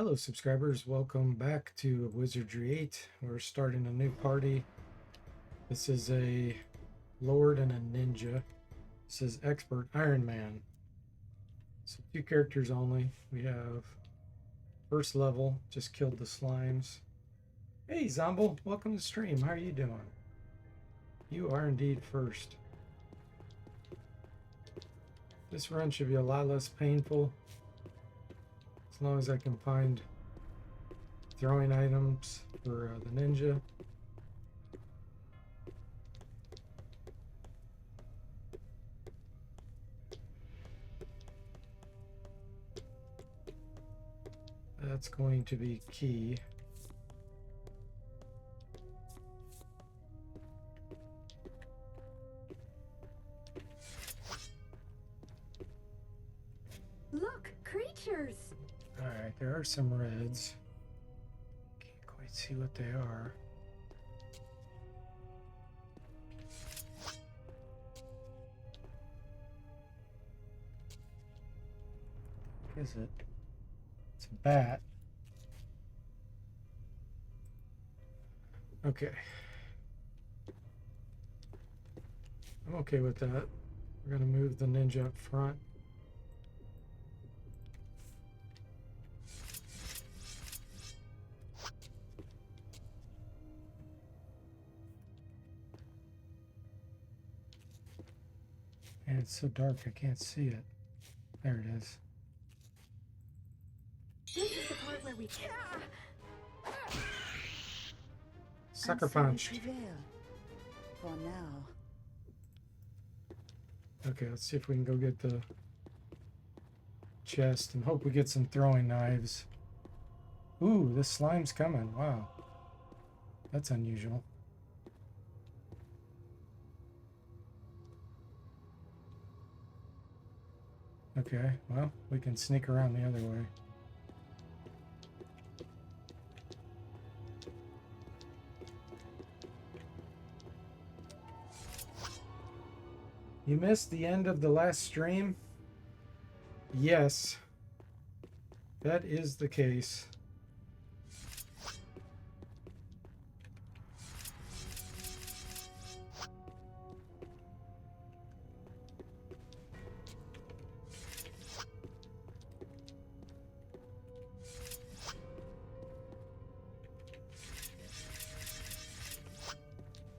Hello subscribers, welcome back to Wizardry 8. We're starting a new party. This is a Lord and a Ninja. This is Expert Iron Man. So 2 characters only. We have first level, just killed the slimes. Hey Zomble, welcome to the stream. How are you doing? You are indeed first. This run should be a lot less painful. As long as I can find throwing items for the ninja. That's going to be key. Look, creatures! Alright, there are some reds. Can't quite see what they are. What is it? It's a bat. Okay. I'm okay with that. We're going to move the ninja up front. And it's so dark I can't see it. There it is. This is the part where we Sucker punched. For now. Okay, let's see if we can go get the chest and hope we get some throwing knives. Ooh, this slime's coming. Wow. That's unusual. Okay, well, we can sneak around the other way. You missed the end of the last stream? Yes. That is the case.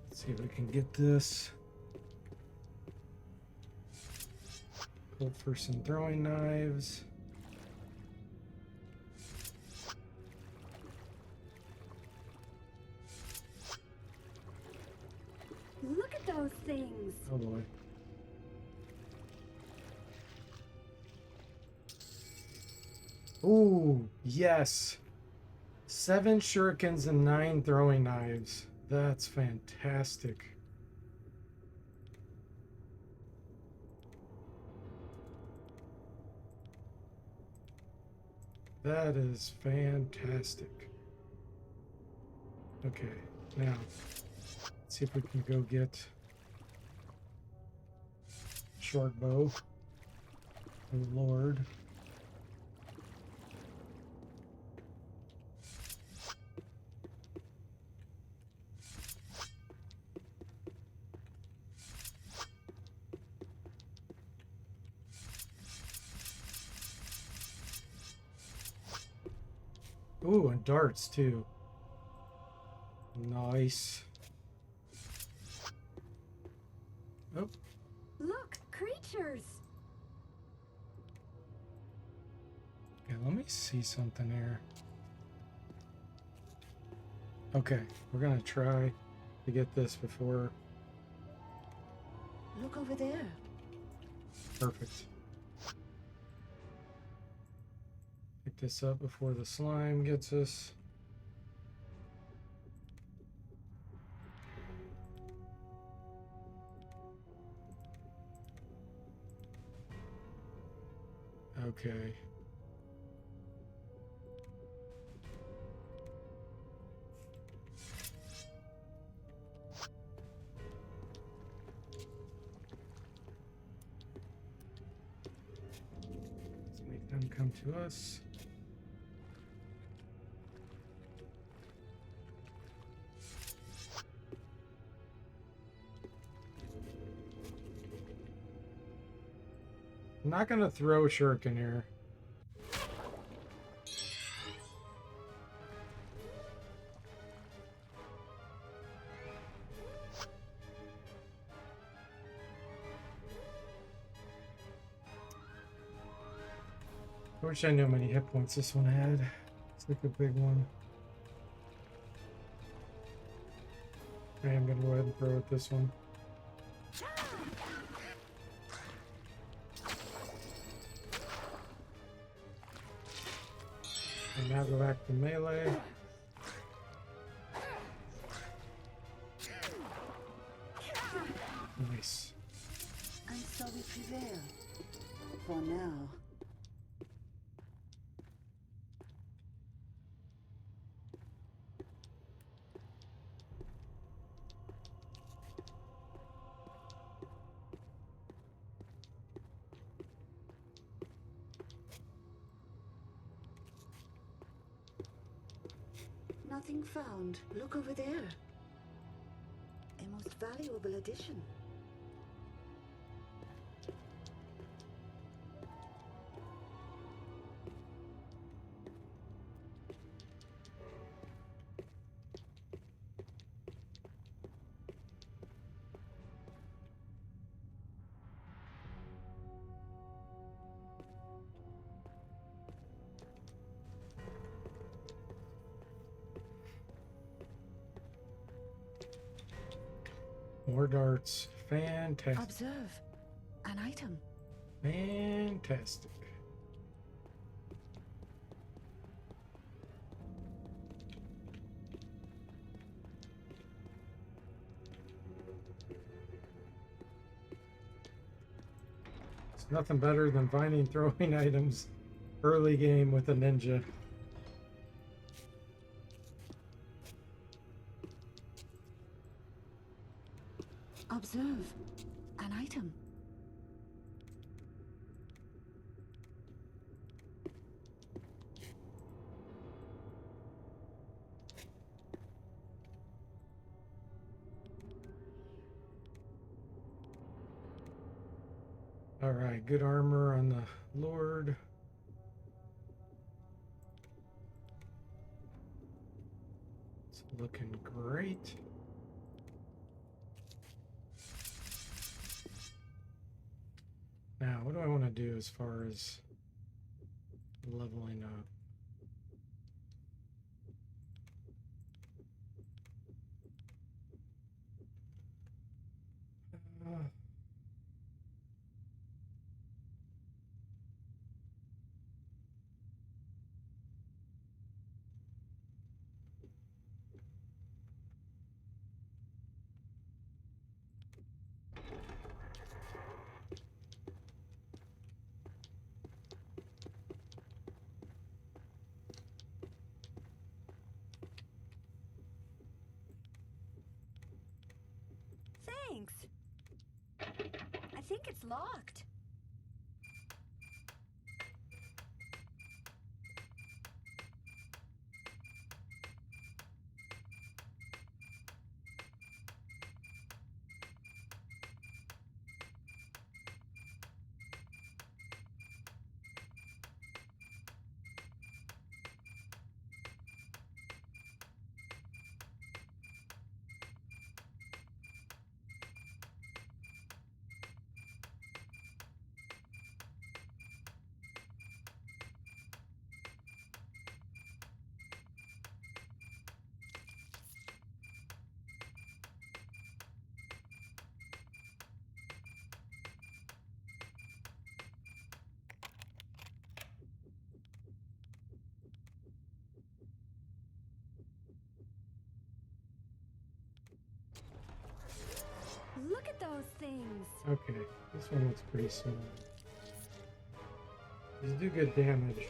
Let's see if we can get this. Pull for some throwing knives. Look at those things! Oh boy. Ooh, yes. 7 shurikens and 9 throwing knives. That's fantastic. That is fantastic. Okay, now let's see if we can go get short bow. Oh Lord. Ooh, and darts too. Nice. Oh. Look, creatures! Okay, let me see something here. Okay, we're gonna try to get this before. Look over there. Perfect. Pick this up before the slime gets us. Okay. Let's make them come to us. I'm not gonna throw a shuriken here. I wish I knew how many hit points this one had. It's like a big one. I am gonna go ahead and throw it this one. And now go back to melee. Nice. And so we prevail. For now. Nothing found. Look over there. A most valuable addition. More darts. Fantastic. Observe. An item. Fantastic. It's nothing better than finding throwing items early game with a ninja. Observe. An item. Alright, good armor on the Lord. It's looking great. Now, what do I want to do as far as leveling up? Uh, Thanks. I think it's locked. Look at those things. okay, this one looks pretty small. These do good damage.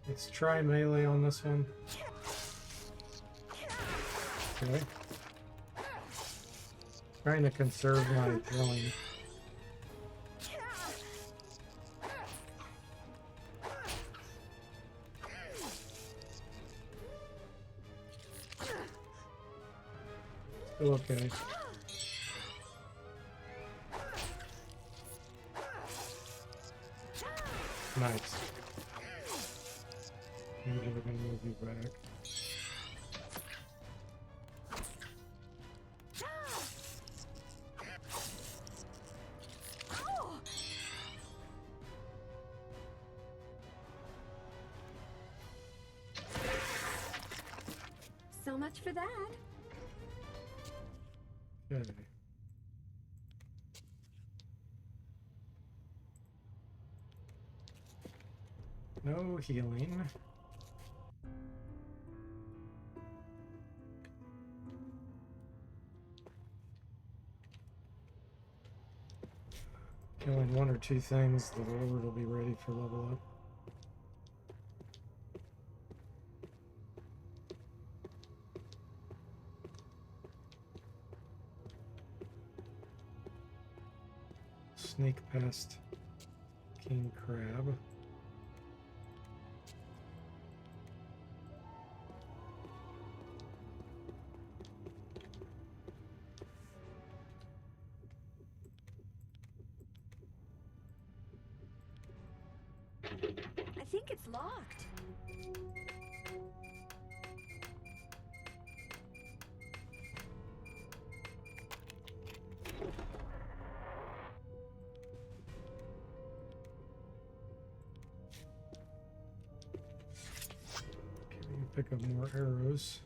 Let's try melee on this one. Okay. Trying to conserve my throwing. Still okay. Nice. Maybe we're gonna move you back. So much for that. Okay. No healing. Killing one or two things, the Lord will be ready for level up. Sneak past King Crab. I think it's locked. Okay, we can pick up more arrows.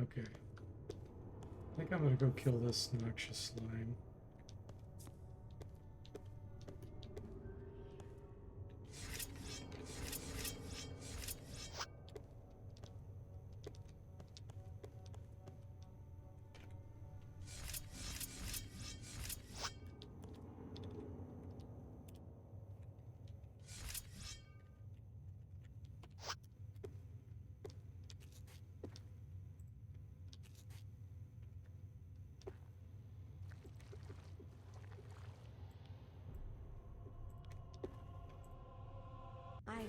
Okay. I think I'm gonna go kill this noxious slime. I...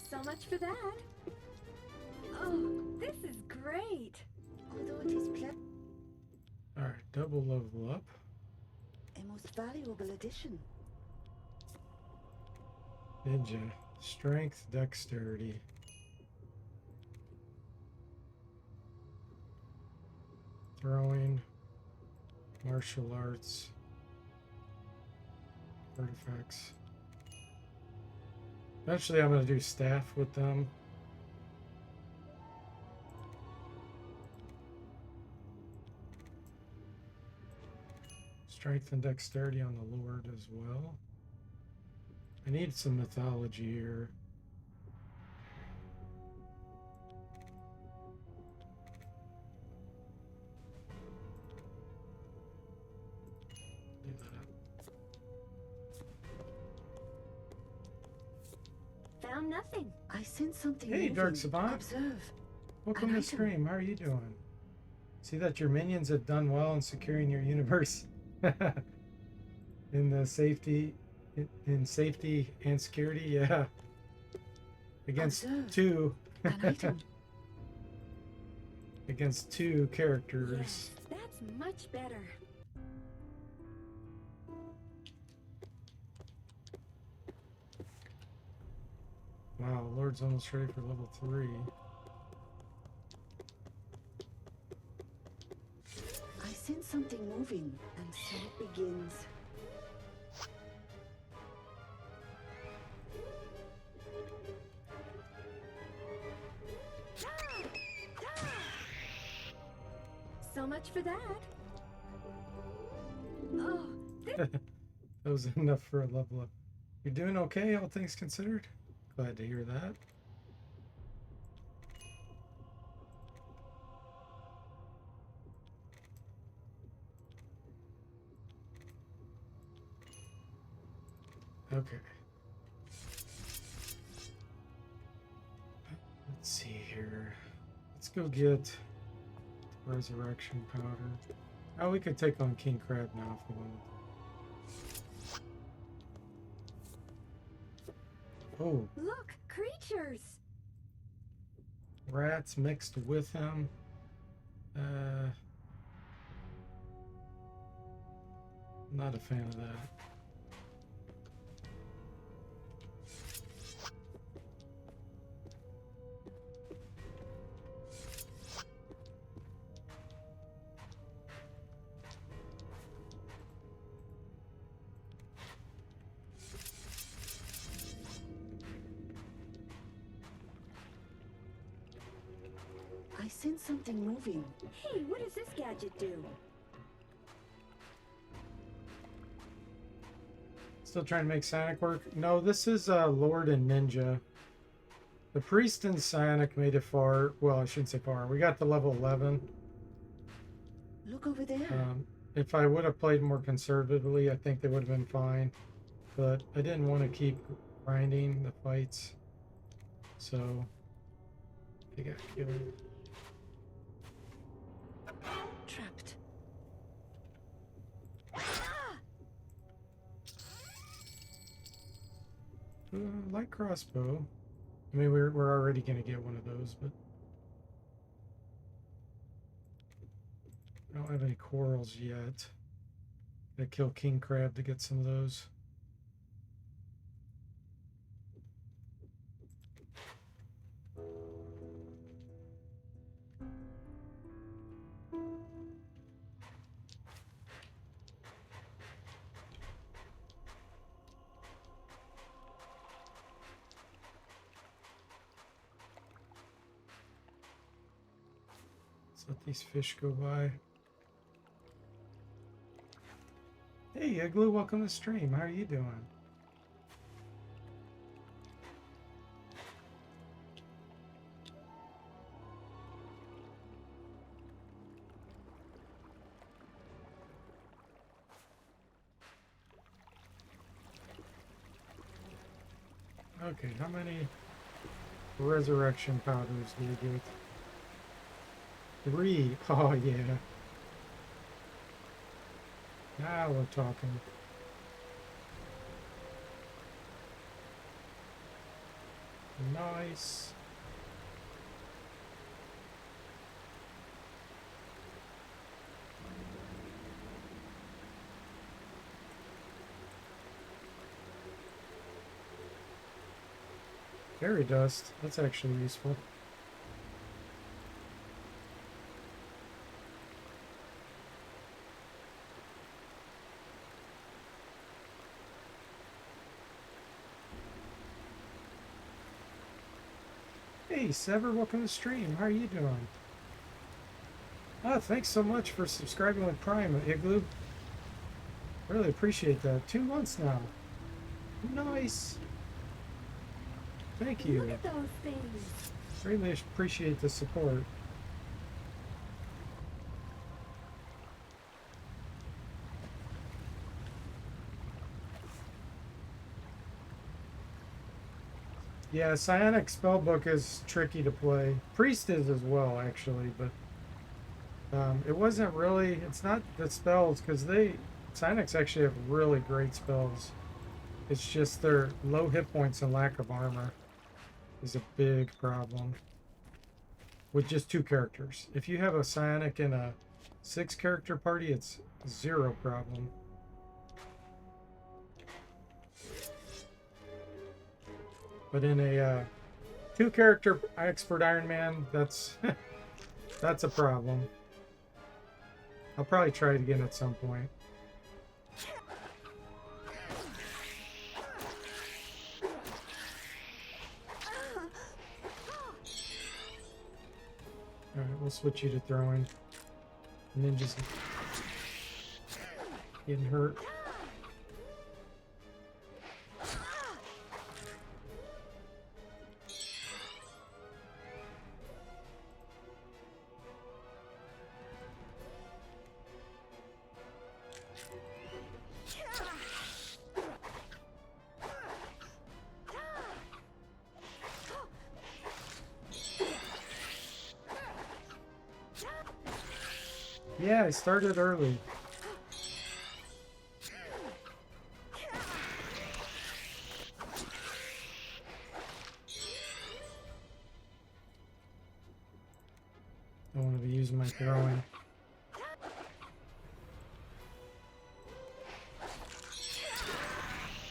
So much for that. Oh, this is great. Although it is Alright, double level up. a most valuable addition. Ninja. Strength, dexterity. Throwing. Martial arts. Artifacts. Eventually I'm going to do staff with them. Strength and dexterity on the Lord as well. I need some mythology here. Leave that up. Found nothing. I sense something Hey, moving. Dark Savant. Observe. Welcome An to item. stream. How are you doing? See that your minions have done well in securing your universe. In the safety, in safety and security, yeah. Against Observe. two, An item. against two characters. Yes, that's much better. Wow, Lord's almost ready for level 3. I sense something moving, and so it begins. So much for that. Oh, this That was enough for a level up. You're doing okay, all things considered? Glad to hear that. Okay. Let's see here. Let's go get resurrection powder. Oh, we could take on King Crab now if we wanted. Oh, look, creatures. rats mixed with him. Not a fan of that. I sense something moving. Hey, what does this gadget do? Still trying to make Psionic work? No, this is Lord and Ninja. The Priest and Psionic made it far. Well, I shouldn't say far. We got to level 11. Look over there. If I would have played more conservatively, I think they would have been fine. But I didn't want to keep grinding the fights. So, they got killed. Trapped. Light crossbow. I mean, we're already going to get one of those, but I don't have any corals yet. Gotta kill King Crab to get some of those. Let these fish go by. Hey, Igloo, welcome to the stream. How are you doing? Okay, how many resurrection powders do you get? 3. Oh, yeah. Now we're talking. Nice. Fairy dust. That's actually useful. Hey, Sever, welcome to the stream. How are you doing? Oh, thanks so much for subscribing with Prime, Igloo. Really appreciate that. 2 months now. Nice. Thank you. Look at those things. Really appreciate the support. Yeah, Psionic Spellbook is tricky to play. Priest is as well, actually, but it wasn't really. It's not the spells, because Psionics actually have really great spells. It's just their low hit points and lack of armor is a big problem with just 2 characters. If you have a Psionic in a 6-character party, it's 0 problem. But in a 2-character expert Iron Man, that's that's a problem. I'll probably try it again at some point. Alright, we'll switch you to throwing. Ninja's getting hurt. Yeah, I started early. I want to be using my throwing.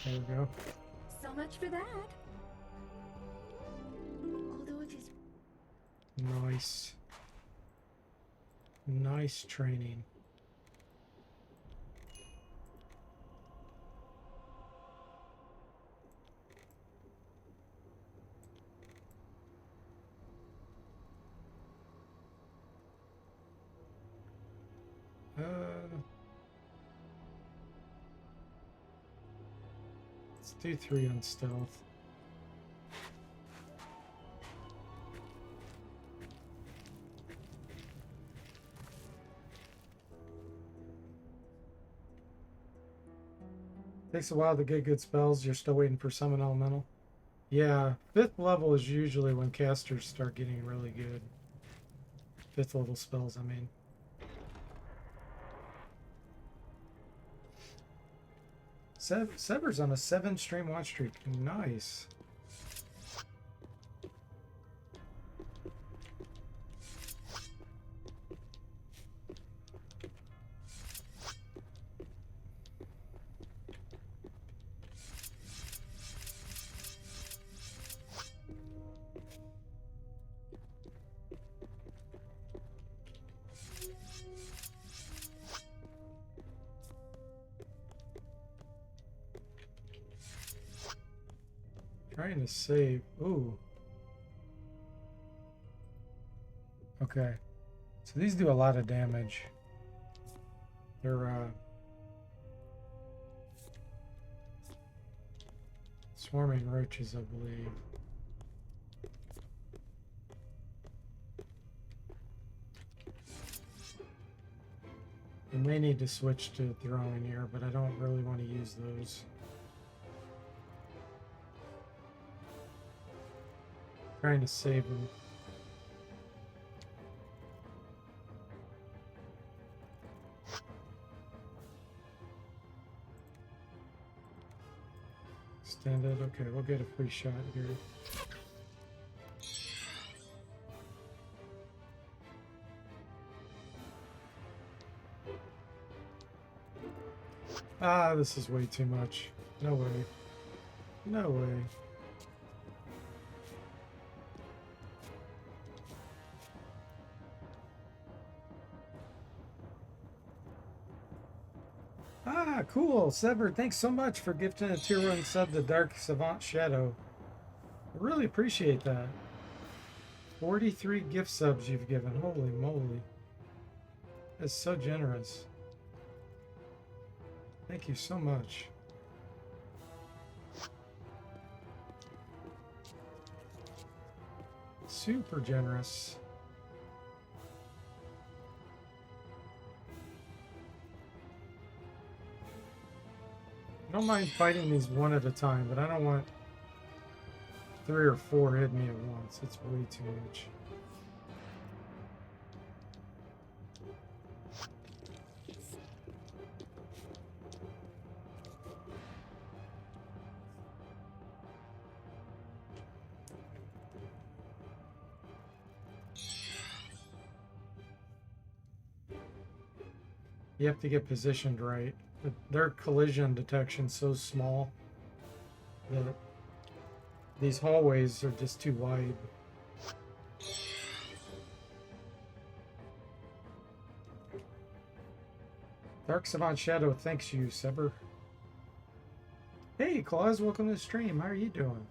There we go. So much for that. Although it is Nice. Nice training. Let's do 3 on stealth. Takes a while to get good spells. You're still waiting for summon elemental. Yeah, 5th level is usually when casters start getting really good. 5th level spells, I mean. Sever's on a 7-stream watch streak. Nice. Trying to save. Ooh. Okay. So these do a lot of damage. They're swarming roaches, I believe. I may need to switch to throwing here, but I don't really want to use those. Trying to save them. Stand it. Okay, we'll get a free shot here. Ah, this is way too much. No way. No way. Ah, cool. Sever, thanks so much for gifting a tier 1 sub to Dark Savant Shadow. I really appreciate that. 43 gift subs you've given. Holy moly. That's so generous. Thank you so much. Super generous. I don't mind fighting these one at a time, but I don't want 3 or 4 hitting me at once. It's way too much. You have to get positioned right. Their collision detection's so small that these hallways are just too wide. Dark Savant Shadow thanks you, Sever. Hey, Claus, welcome to the stream. How are you doing?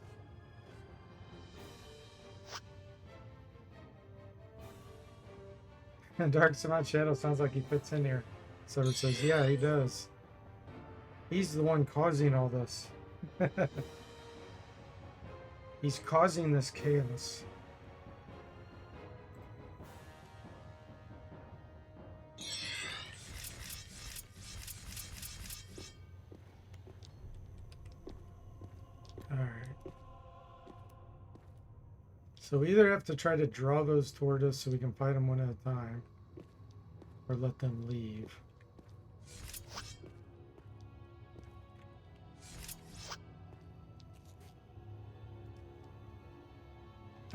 And Dark Savant Shadow sounds like he fits in here. Sever says, yeah, he does. He's the one causing all this. He's causing this chaos. Alright. So we either have to try to draw those toward us so we can fight them one at a time, or let them leave.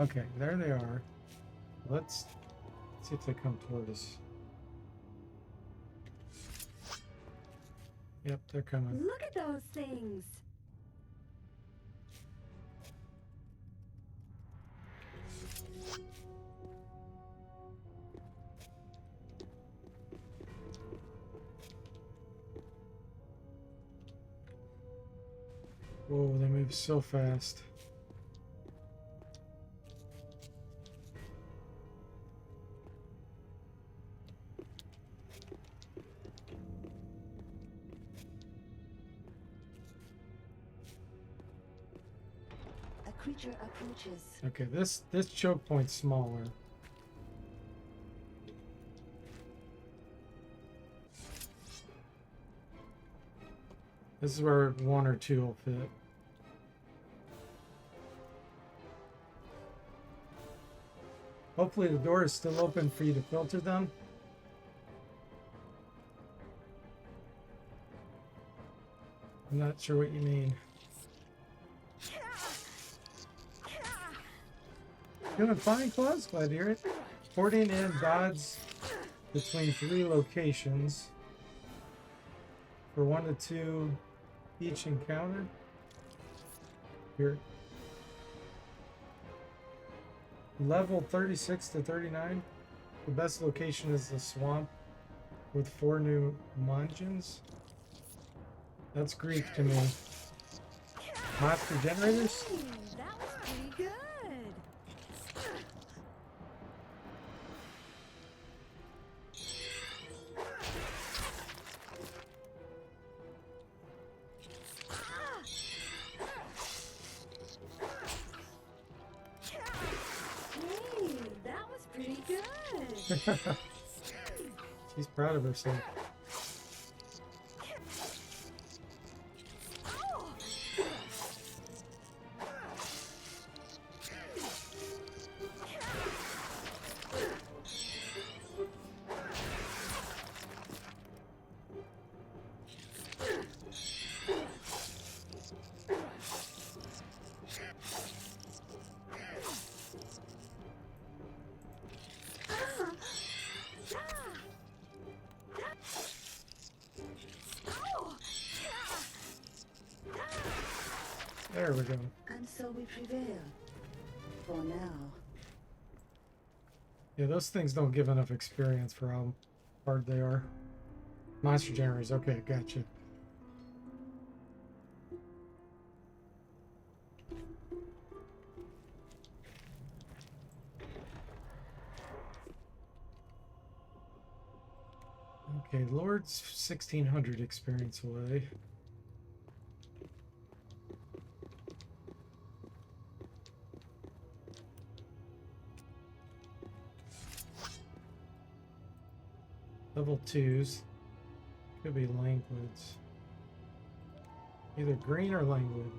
Okay, there they are. Let's see if they come toward us. Yep, they're coming. Look at those things. Whoa, they move so fast. A creature approaches. Okay, this choke point's smaller. This is where one or two will fit. Hopefully the door is still open for you to filter them. I'm not sure what you mean. Doing fine, Claus. Glad to hear it. Porting in gods between 3 locations for 1 to 2 each encounter. Here. Level 36 to 39. The best location is the swamp with 4 new mungeons. That's Greek to me. Monster generators? Hey, that was pretty good. Hey, that was pretty good. She's proud of herself. There we go. And so we prevail. For now. Yeah, those things don't give enough experience for how hard they are. Monster generators. Okay, gotcha. Okay, Lord's 1600 experience away. Level 2s. Could be languids. Either green or languid.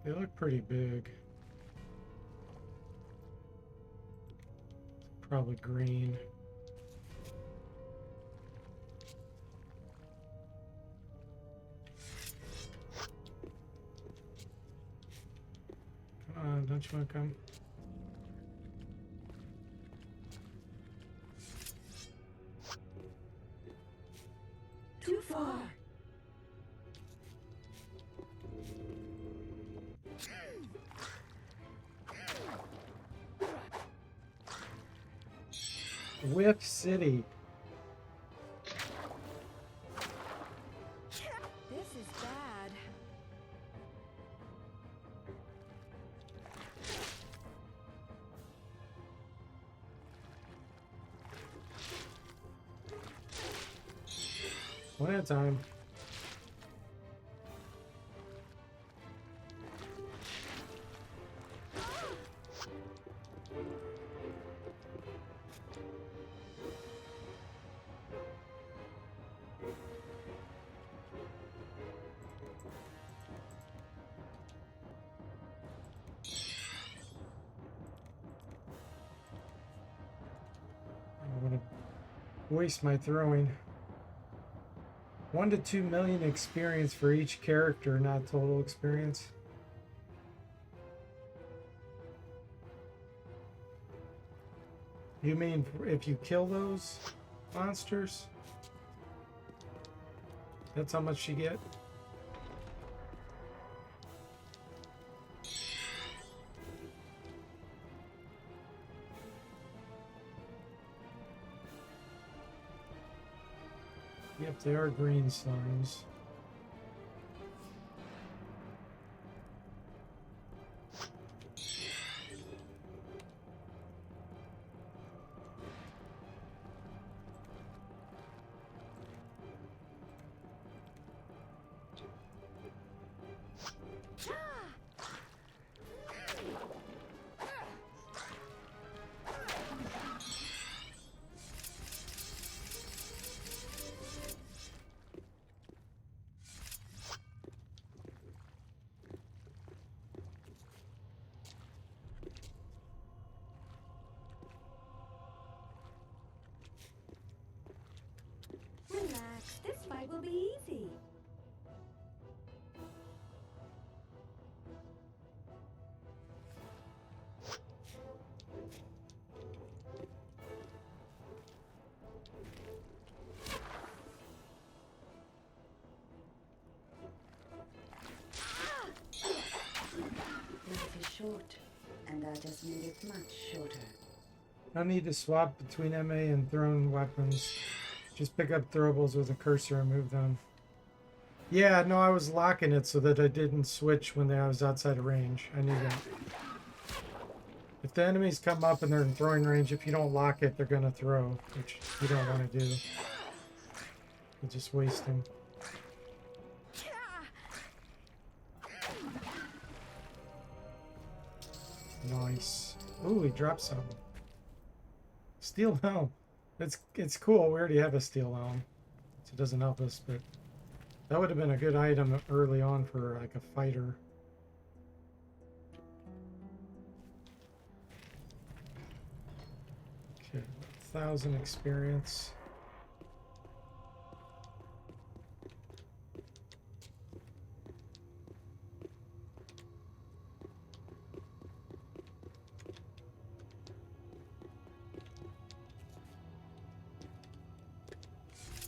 They look pretty big. Probably green. Come on, don't you want to come? Too far. Whiff City. This is bad. One at a time. I'm gonna waste my throwing. 1 to 2 million experience for each character, not total experience. You mean if you kill those monsters? That's how much you get? Yep, they are green slimes. Relax. This fight will be easy. Life is short, and I just made it much shorter. No need to swap between MA and thrown weapons. Just pick up throwables with a cursor and move them. Yeah, no, I was locking it so that I didn't switch when I was outside of range. I knew that. If the enemies come up and they're in throwing range, if you don't lock it, they're gonna throw, which you don't want to do. You just waste them. Nice. Ooh, he dropped some. Steel helm. It's cool. We already have a steel helm, so it doesn't help us, but that would have been a good item early on for like a fighter. Okay, 1,000 experience.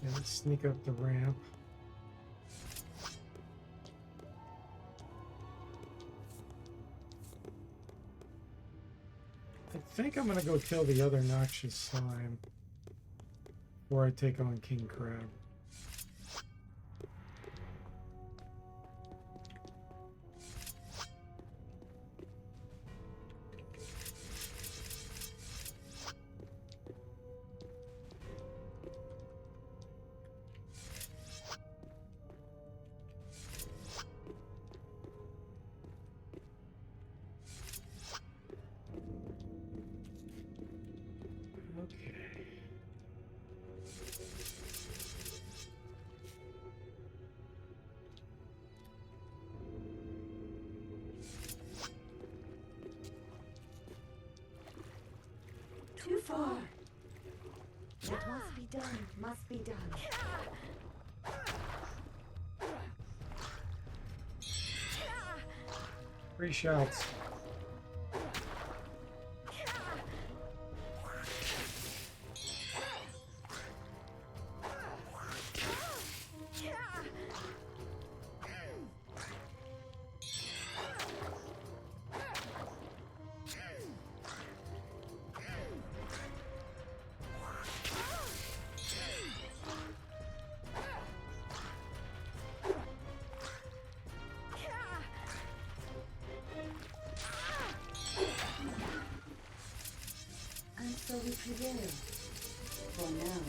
Yeah, let's sneak up the ramp. I think I'm gonna go kill the other noxious slime before I take on King Crab. Okay. Too far. What must be done, must be done. 3 shots. So we prevail. For now.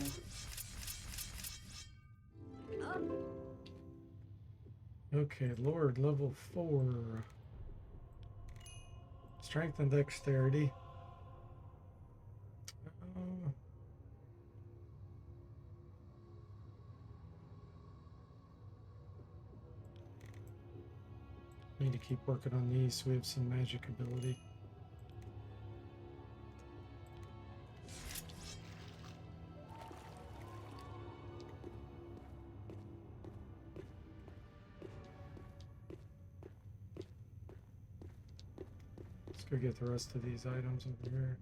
Okay, Lord, level 4. Strength and dexterity. Need to keep working on these so we have some magic ability. Let's go get the rest of these items over here.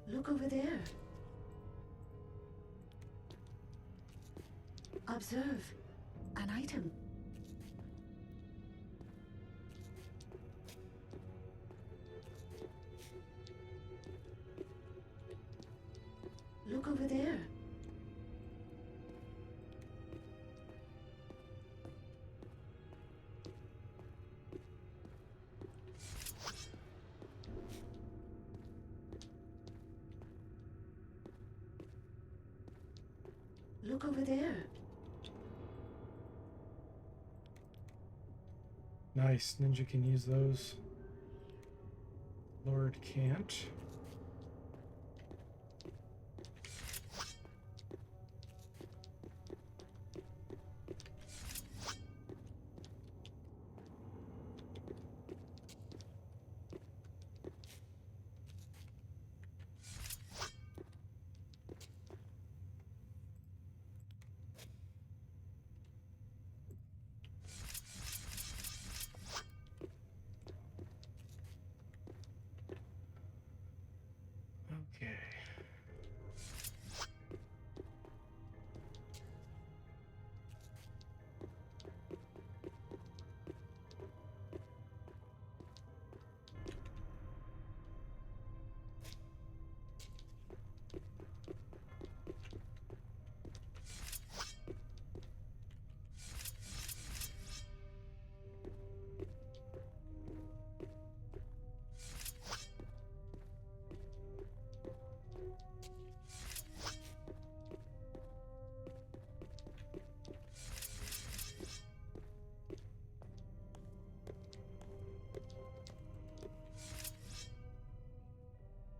Look over there. Observe. An item. Look over there. Look over there. Nice. Ninja can use those. Lord can't. Okay.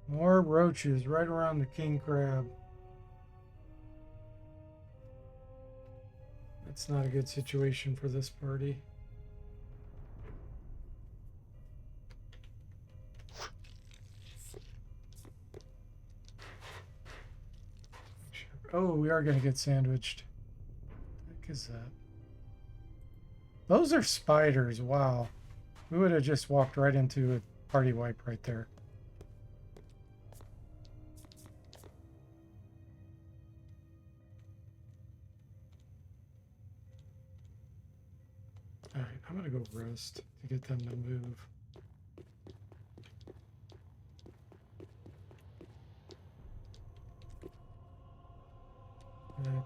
More roaches right around the king crab. That's not a good situation for this party. Oh, we are going to get sandwiched. What the heck is that? Those are spiders. Wow. We would have just walked right into a party wipe right there. Alright, I'm going to go rest to get them to move. Right,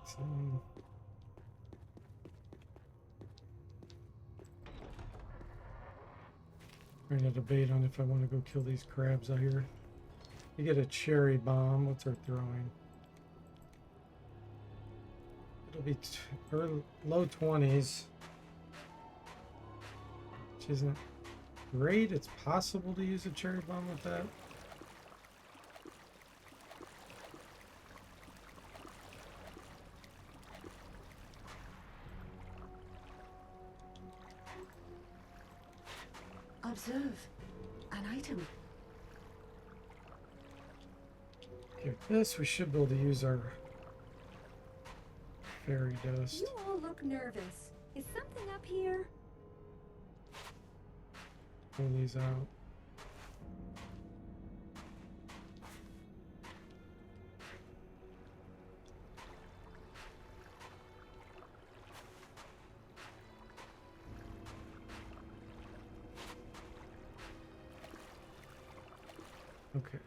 trying to debate on if I want to go kill these crabs out here. You get a cherry bomb. What's our throwing? It'll be low 20s. Which isn't great. It's possible to use a cherry bomb with that. Observe. An item. Give this, we should be able to use our fairy dust. You all look nervous. Is something up here? Pull these out. Okay.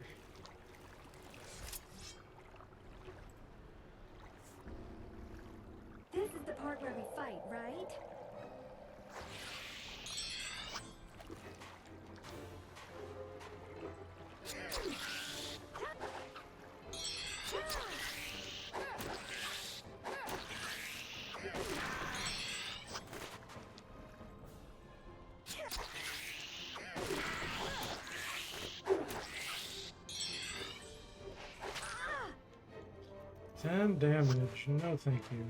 10 damage. No, thank you.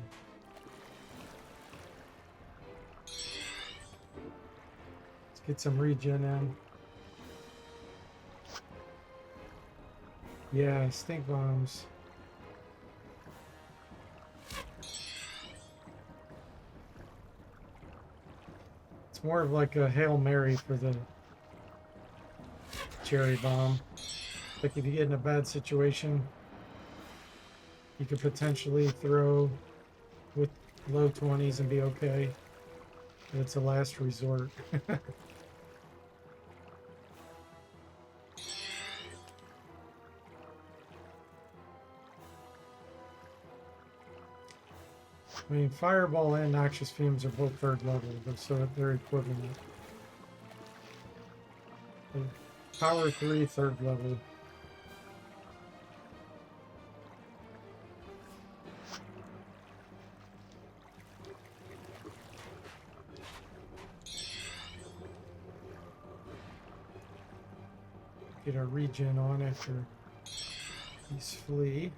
Let's get some regen in. Yeah, stink bombs. It's more of like a Hail Mary for the cherry bomb. Like if you get in a bad situation, you could potentially throw with low 20s and be okay. But it's a last resort. I mean, Fireball and Noxious Fumes are both 3rd level, but so they're equivalent. Power 3, 3rd level. Get our regen on after these flee.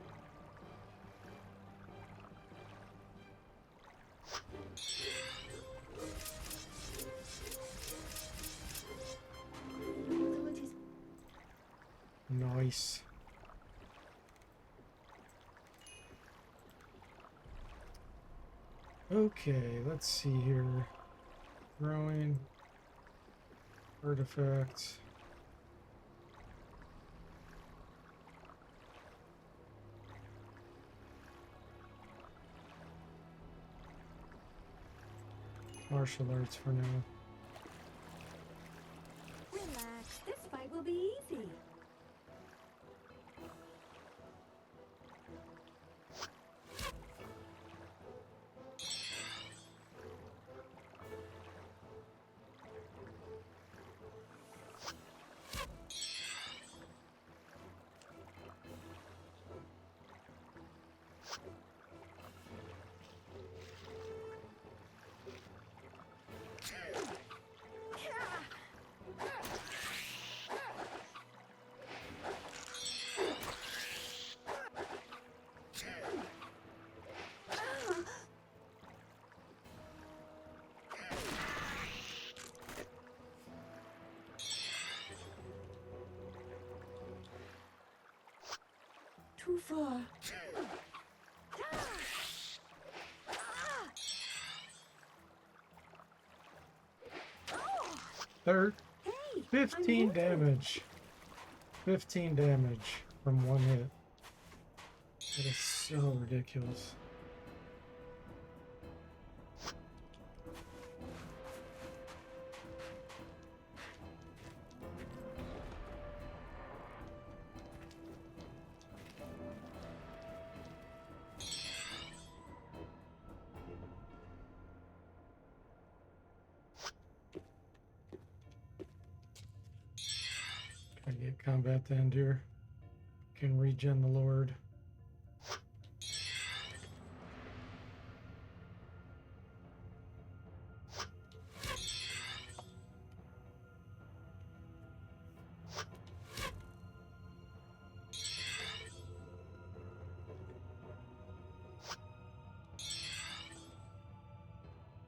Nice. Okay, let's see here. Growing. Artifacts. Martial arts for now. Relax. This fight will be easy. Too far. Third. Hey, 15 damage. 15 damage from one hit. That is so ridiculous. Can I get combat to end here? Can regen the Lord.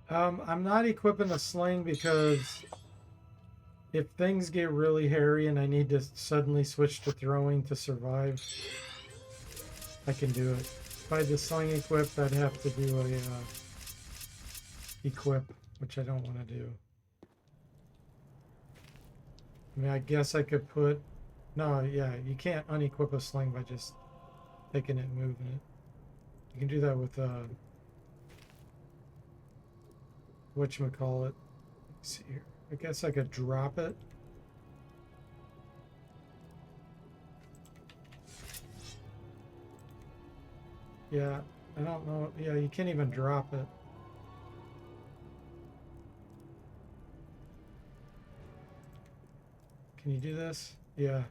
I'm not equipping a sling because if things get really hairy and I need to suddenly switch to throwing to survive, I can do it. If I had the sling equipped, I'd have to do a equip, which I don't want to do. I mean, I guess I could put... No, yeah, you can't unequip a sling by just taking it and moving it. You can do that with whatchamacallit. Let's see here. I guess I could drop it. Yeah, I don't know. Yeah, you can't even drop it. Can you do this? Yeah.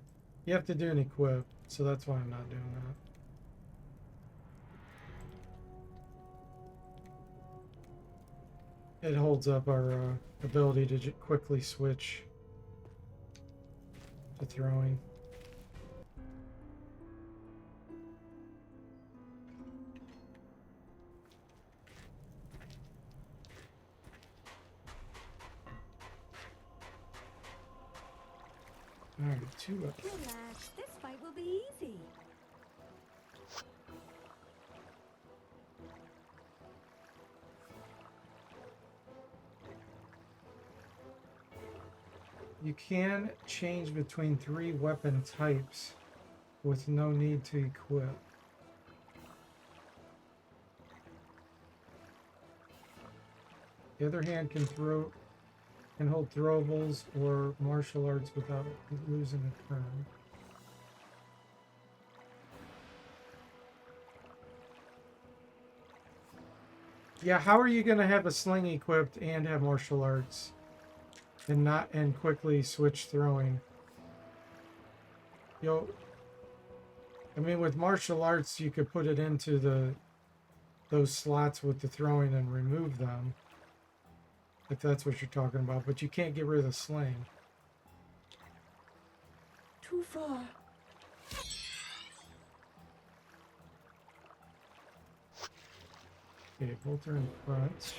You have to do an equip, so that's why I'm not doing that. It holds up our ability to quickly switch to throwing. Alright, 2 up. Relax, this fight will be easy. You can change between 3 weapon types with no need to equip. The other hand can hold throwables or martial arts without losing a turn. Yeah, how are you gonna have a sling equipped and have martial arts and quickly switch throwing? I mean, with martial arts, you could put it into those slots with the throwing and remove them, if that's what you're talking about. But you can't get rid of the sling. Too far. Okay, bolter in front.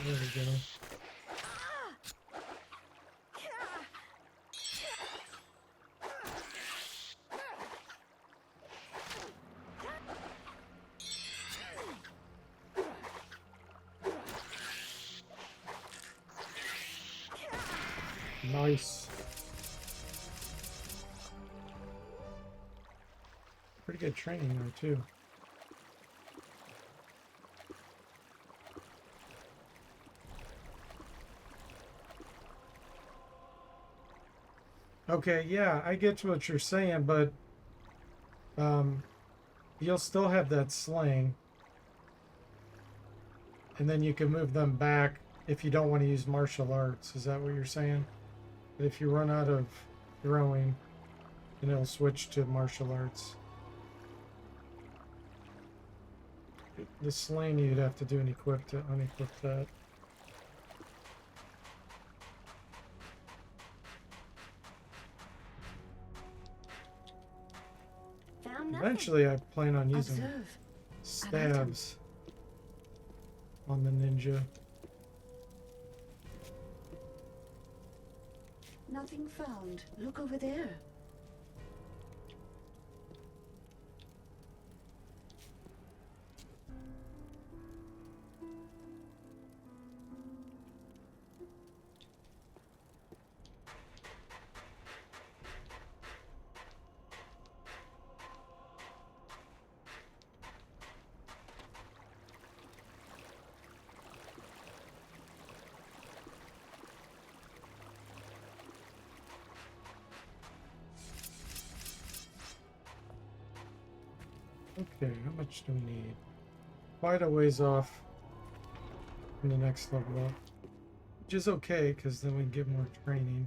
There we go. Nice. Pretty good training there, too. Okay, yeah, I get what you're saying, but you'll still have that sling. And then you can move them back if you don't want to use martial arts. Is that what you're saying? That if you run out of throwing, then it'll switch to martial arts. The sling you'd have to do an equip to unequip that. Found nothing. Eventually I plan on using Observe. stabs on the ninja. Nothing found. Look over there. Okay, how much do we need? Quite a ways off in the next level up. Which is okay, because then we can get more training.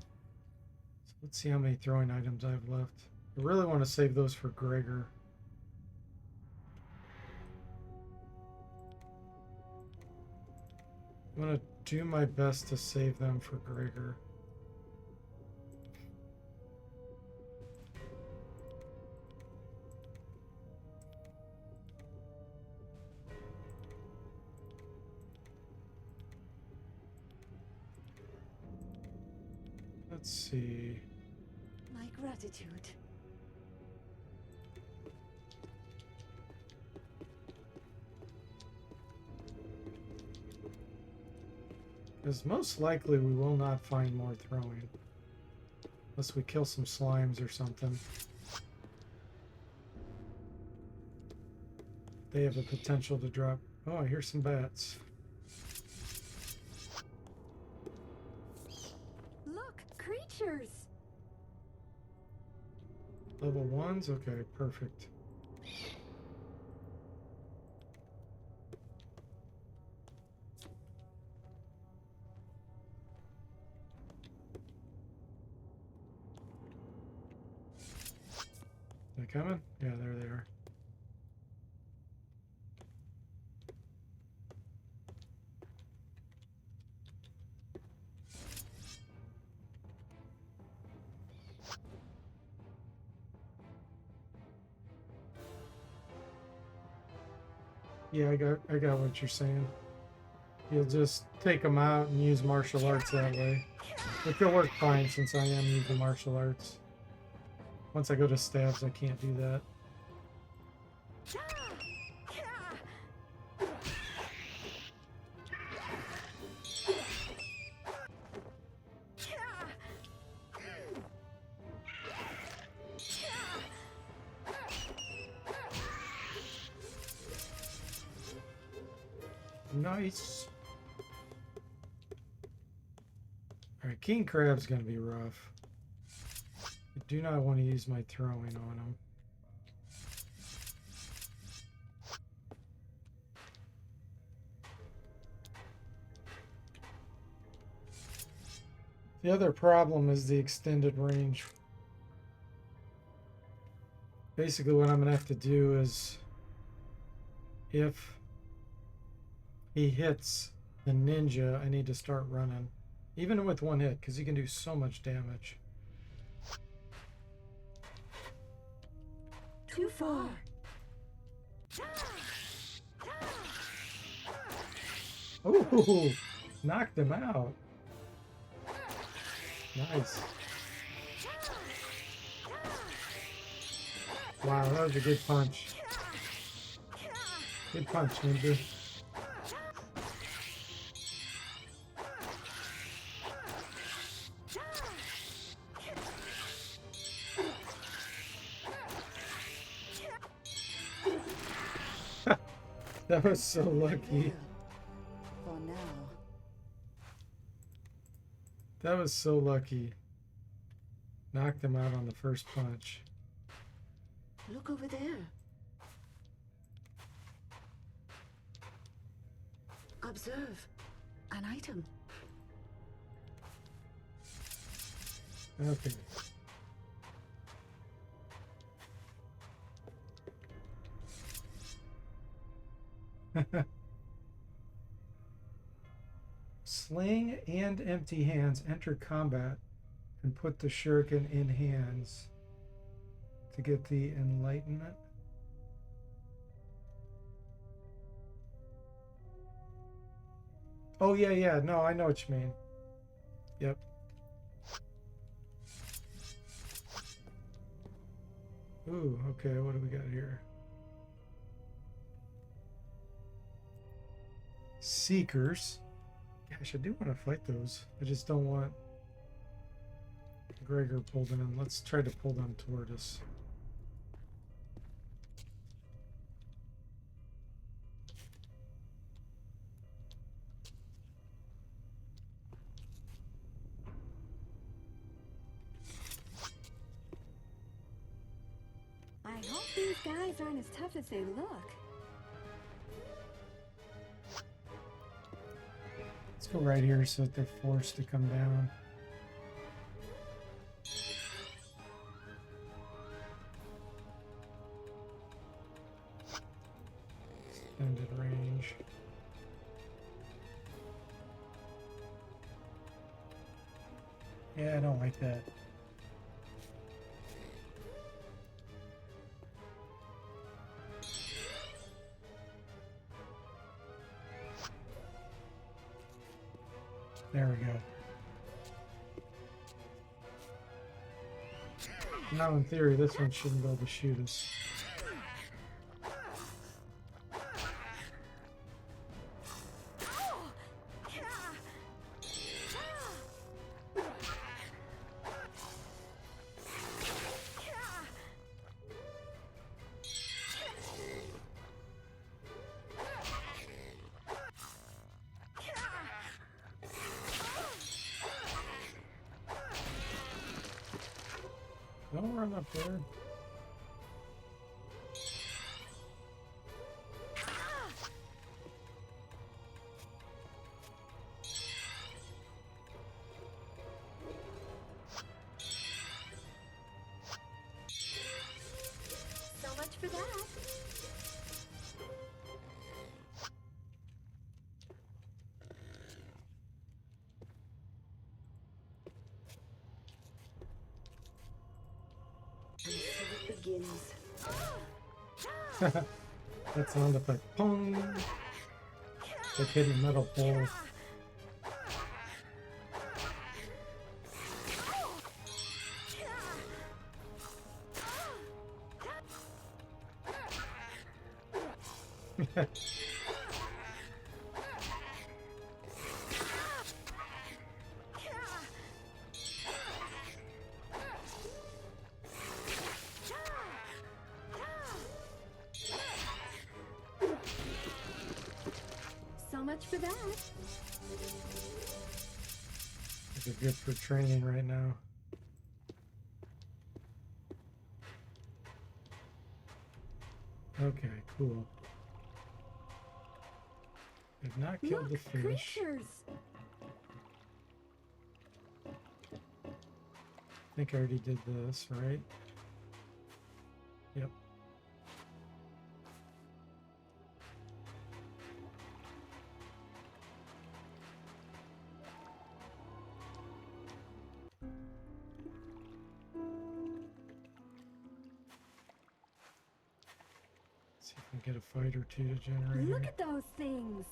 So let's see how many throwing items I have left. I really want to save those for Gregor. I'm going to do my best to save them for Gregor. Let's see. My gratitude. Because most likely we will not find more throwing. Unless we kill some slimes or something. They have the potential to drop. Oh, I hear some bats. Look, creatures. Level 1s? Okay, perfect. They coming? Yeah, there they are. Yeah, I got what you're saying. You'll just take them out and use martial arts that way. Which will work fine since I am using martial arts. Once I go to stabs, I can't do that. Nice. Alright, King Crab's gonna be rough. I do not want to use my throwing on him. The other problem is the extended range. Basically what I'm gonna have to do is, if he hits the ninja, I need to start running. Even with one hit, because he can do so much damage. Too far. Ooh, knocked him out. Nice. Wow, that was a good punch. Good punch, Ninja. That was so lucky. For now. That was so lucky. Knocked him out on the first punch. Look over there. Observe. An item. Okay. Sling and empty hands enter combat and put the shuriken in hands to get the enlightenment. Oh yeah, no, I know what you mean. Yep. Ooh, okay, what do we got here? Seekers. Gosh, I do want to fight those. I just don't want Gregor pulled in. Let's try to pull them toward us. I hope these guys aren't as tough as they look. Let's go right here so that they're forced to come down. Extended range. Yeah, I don't like that. There we go. Now, in theory, this one shouldn't be able to shoot us. Don't run up there. So much for that. And so it begins. That sound effect. Pong! Like hitting a metal pole. So much for that. These are good for training right now. Okay, cool. They've not killed the Look, fish. creatures. I think I already did this, right? Yep. See if we can get a fight or two to generate. Look at those things.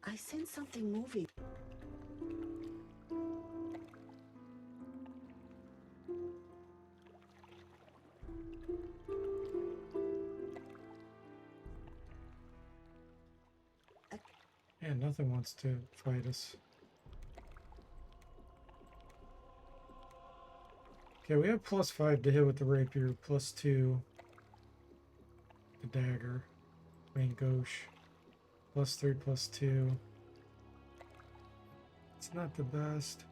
I sense something moving. Yeah, nothing wants to fight us. Okay, we have +5 to hit with the rapier, +2 the dagger, main gauche, +3, +2. It's not the best.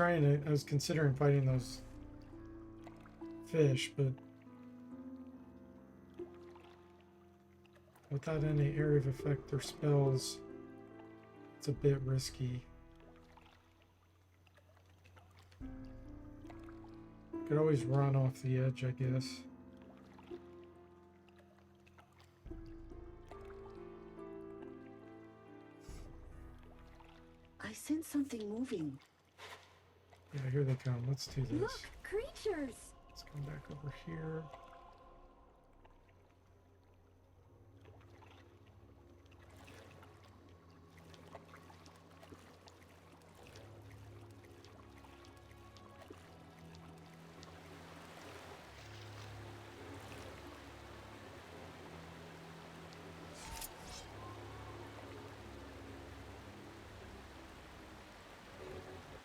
I was considering fighting those fish, but without any area of effect or spells, it's a bit risky. Could always run off the edge, I guess. I sense something moving. Yeah, here they come. Let's do this. Look, creatures. Let's come back over here.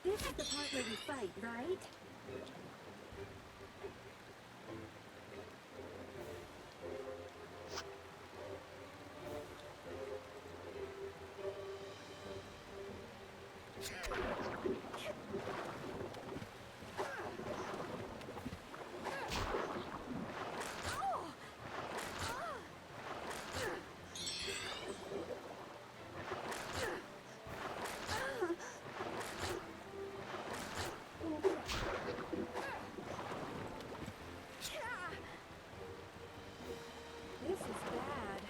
This is the part where we fight, right? This is bad.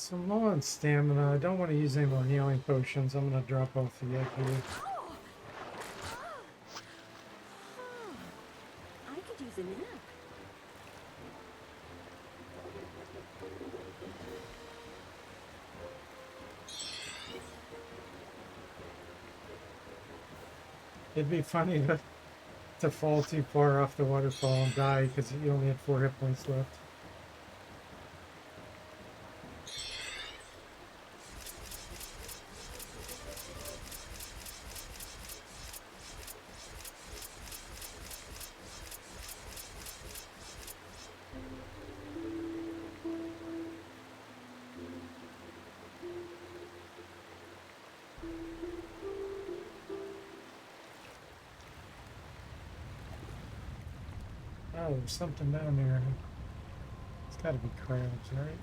So I'm low on stamina. I don't want to use any more healing potions. I'm going to drop off the egg here. I could use a nap. It'd be funny to fall too far off the waterfall and die because you only had 4 hit points left. Oh, there's something down there. It's got to be crabs, right?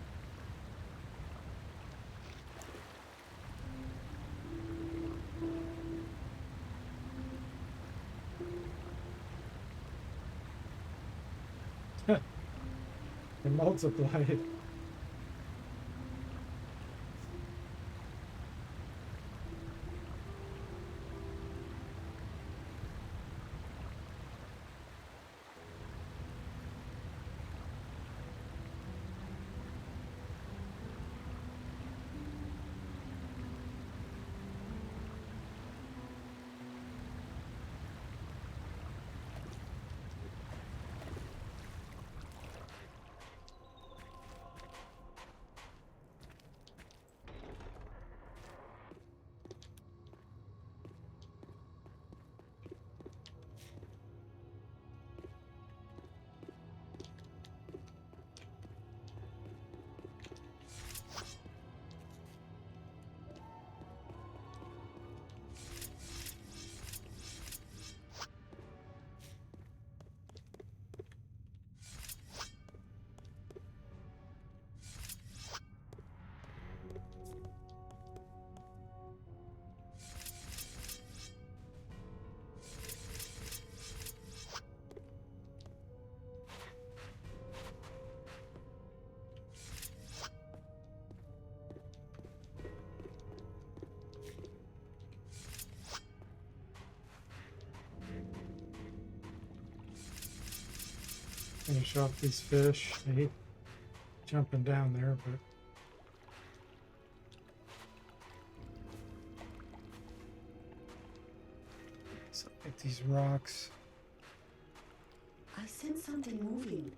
They multiplied. Finish off these fish. I hate jumping down there, but so like these rocks. I sense something moving.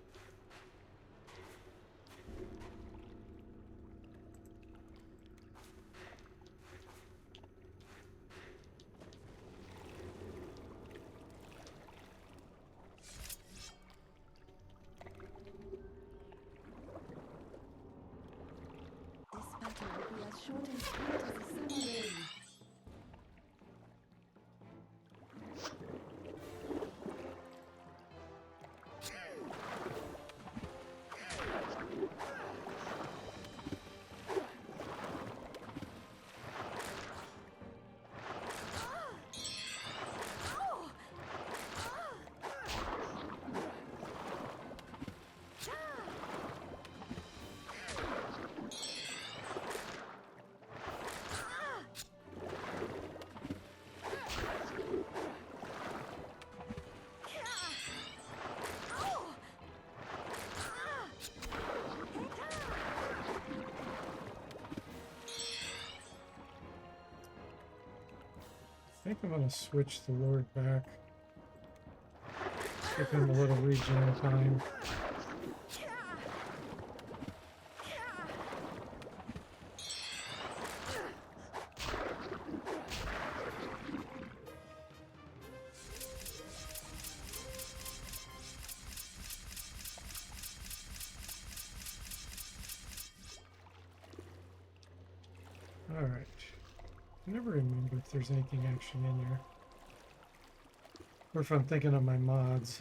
This battle will be as short and sweet as a summer rain. I think I'm going to switch the Lord back. Give him a little regen time. Alright. I never remember if there's anything actually in here. Or if I'm thinking of my mods.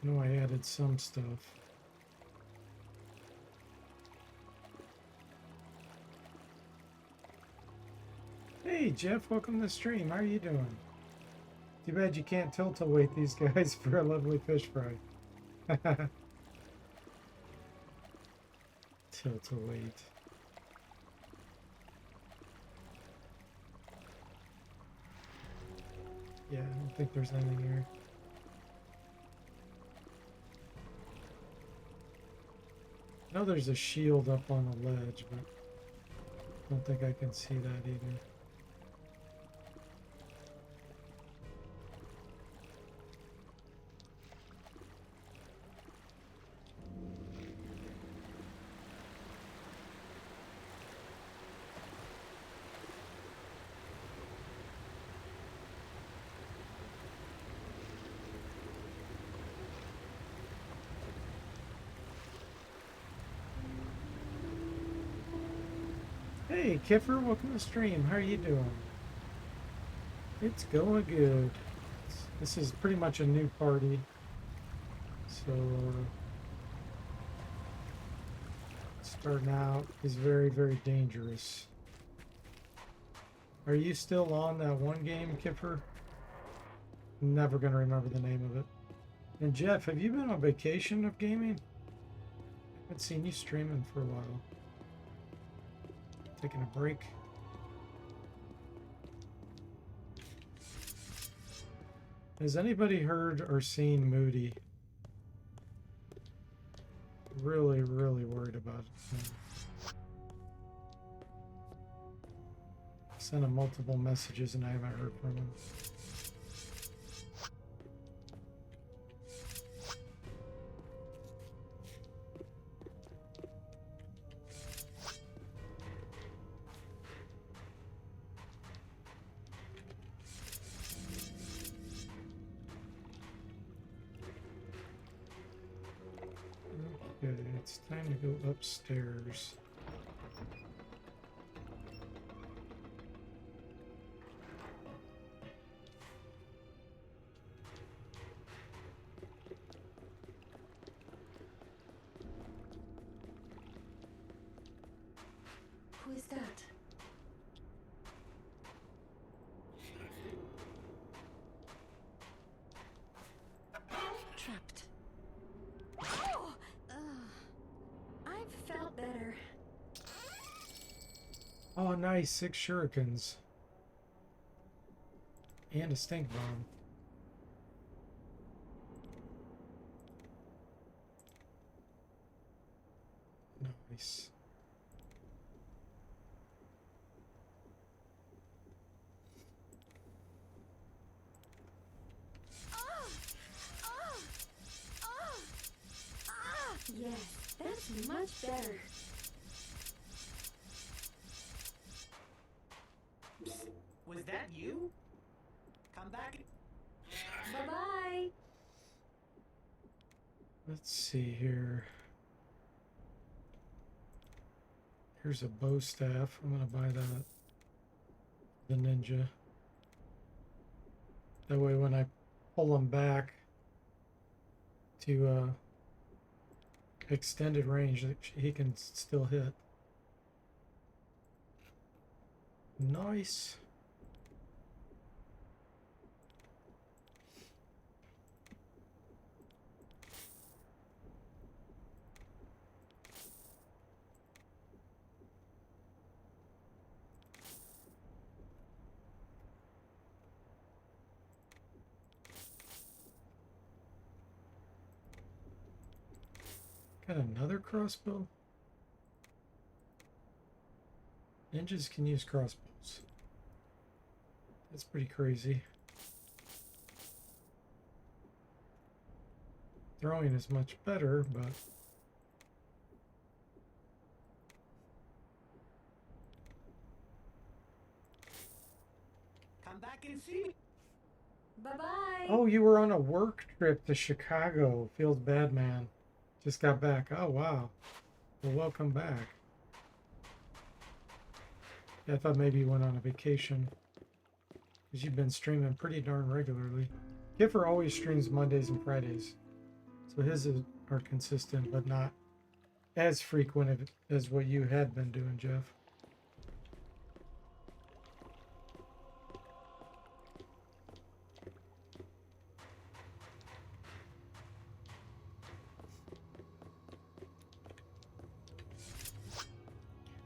I know I added some stuff. Hey Jeff, welcome to the stream. How are you doing? Too bad you can't tilt-a-weight these guys for a lovely fish fry. So it's a wait. Yeah, I don't think there's anything here. I know there's a shield up on the ledge, but I don't think I can see that either. Hey, Kiffer, welcome to the stream. How are you doing? It's going good. This is pretty much a new party. So, starting out is very, very dangerous. Are you still on that one game, Kiffer? Never going to remember the name of it. And Jeff, have you been on vacation of gaming? I haven't seen you streaming for a while. Taking a break. Has anybody heard or seen Moody? Really, really worried about it. Sent him multiple messages and I haven't heard from him. Okay, it's time to go upstairs. Who is that? Trapped. Oh! I've felt better. Oh, nice. 6 shurikens. And a stink bomb. Nice. Yes, that's much better. Was that you? Come back. Bye-bye. Let's see here. Here's a bow staff. I'm gonna buy that. The ninja. That way when I pull them back to extended range, he can still hit. Nice. Got another crossbow? Ninjas can use crossbows. That's pretty crazy. Throwing is much better, but... Come back and see me. Bye-bye. Oh, you were on a work trip to Chicago. Feels bad, man. Just got back. Oh, wow. Well, welcome back. Yeah, I thought maybe you went on a vacation. Because you've been streaming pretty darn regularly. Kiffer always streams Mondays and Fridays. So his are consistent, but not as frequent as what you had been doing, Jeff.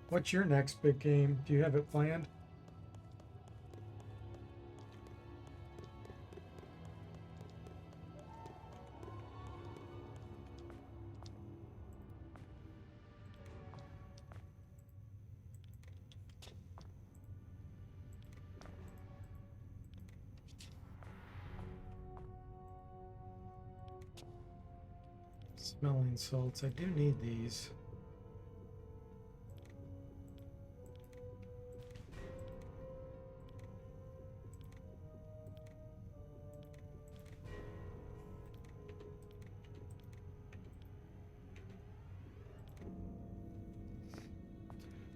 What's your next big game? Do you have it planned? Smelling salts. I do need these.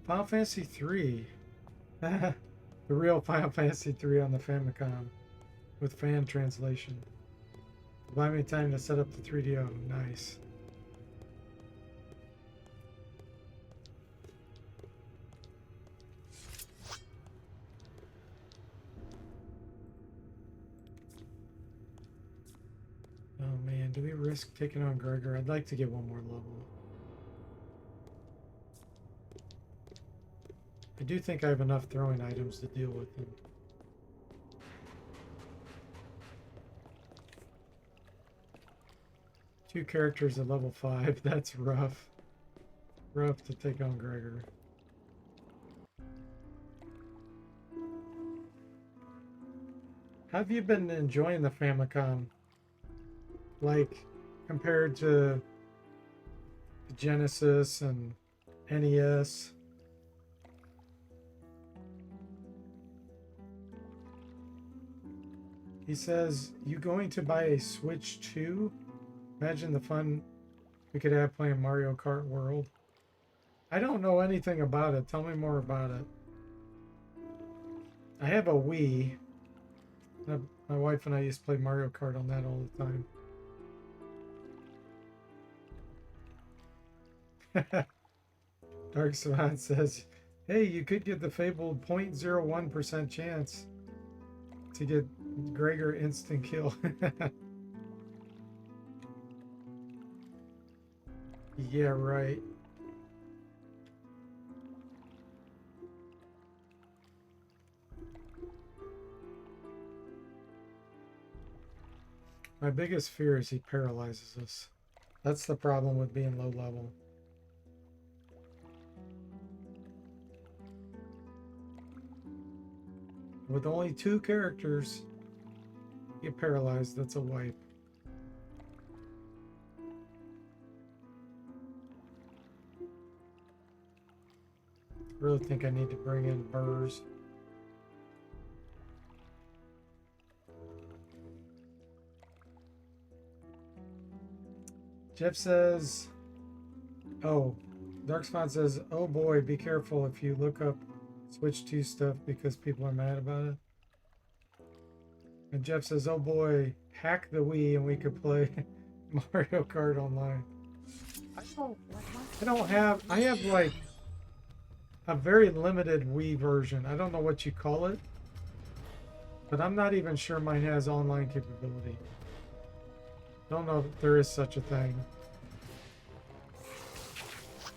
Final Fantasy 3. The real Final Fantasy 3 on the Famicom with fan translation. Buy me time to set up the 3DO. Nice. Oh man, do we risk taking on Gregor? I'd like to get one more level. I do think I have enough throwing items to deal with him. Two characters at level 5. That's rough. Rough to take on Gregor. How have you been enjoying the Famicom? Like, compared to Genesis and NES? He says, you going to buy a Switch 2? Imagine the fun we could have playing Mario Kart World. I don't know anything about it. Tell me more about it. I have a Wii. My wife and I used to play Mario Kart on that all the time. Dark Savant says, hey, you could get the fabled 0.01% chance to get Gregor instant kill. Yeah, right. My biggest fear is he paralyzes us. That's the problem with being low level. With only 2 characters, get paralyzed, that's a wipe. I really think I need to bring in Burrs. Jeff says, oh, Darkspot says, oh boy, be careful if you look up Switch 2 stuff because people are mad about it. And Jeff says, oh boy, hack the Wii and we could play Mario Kart online. I have like a very limited Wii version. I don't know what you call it, but I'm not even sure mine has online capability. Don't know if there is such a thing.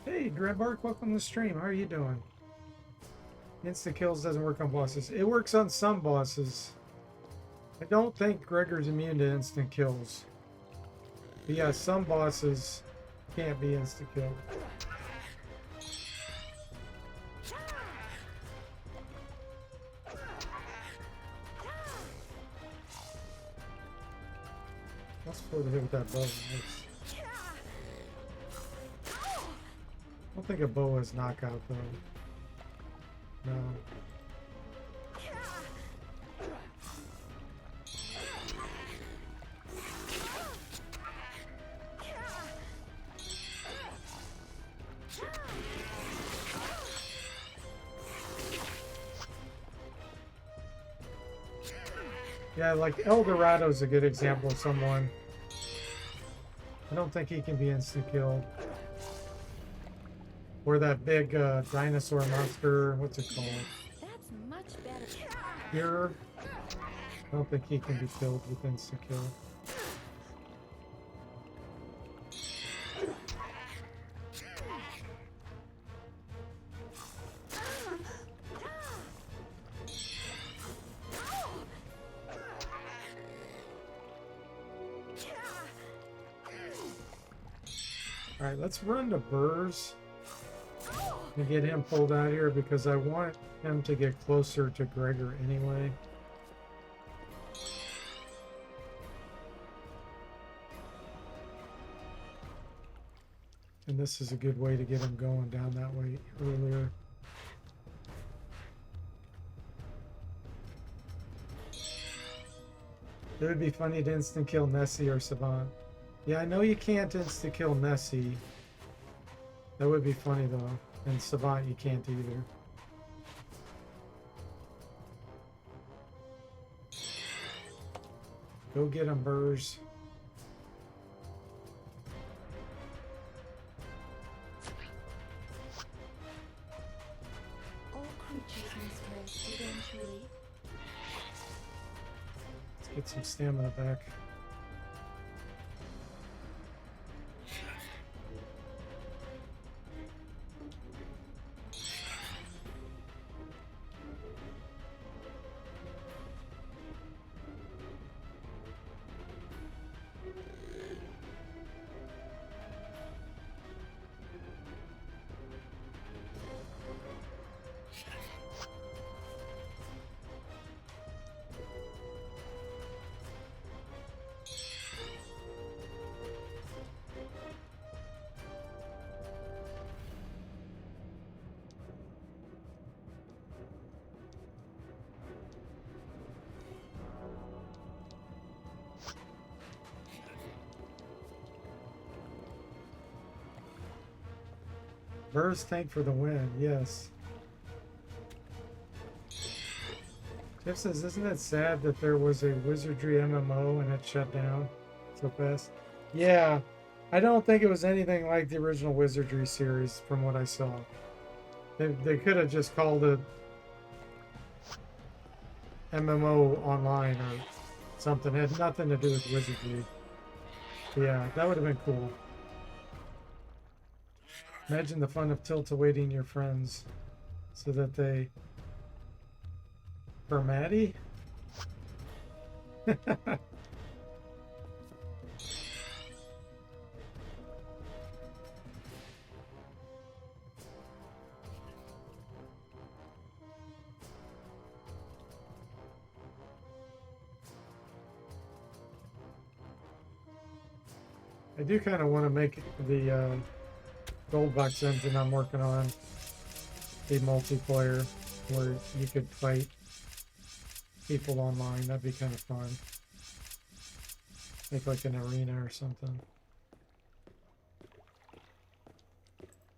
Hey, Grimbark, welcome to the stream. How are you doing? Instant kills doesn't work on bosses. It works on some bosses. I don't think Gregor's immune to instant kills. But yeah, some bosses can't be instant killed. Let's go to hit with that bow. Nice. I don't think a bow is knockout though. No. Yeah, like El Dorado's a good example of someone. I don't think he can be instant killed. Or that big dinosaur monster, what's it called? That's much better. Here. I don't think he can be killed with instant kill. All right, let's run to Burrs and get him pulled out here because I want him to get closer to Gregor anyway. And this is a good way to get him going down that way earlier. It would be funny to instant kill Nessie or Savant. Yeah, I know you can't instant kill Nessie. That would be funny though. And Savant you can't either. Go get him, Burrs. All creatures must rest eventually. Let's get some stamina back. Burrs tank for the win, yes. Jeff says, isn't it sad that there was a Wizardry MMO and it shut down so fast? Yeah, I don't think it was anything like the original Wizardry series from what I saw. They could have just called it MMO online or something. It had nothing to do with Wizardry. Yeah, that would have been cool. Imagine the fun of tilt-awaiting your friends so that they... For Maddie? I do kind of want to make the gold box engine I'm working on a multiplayer where you could fight people online. That'd be kind of fun. Make like an arena or something.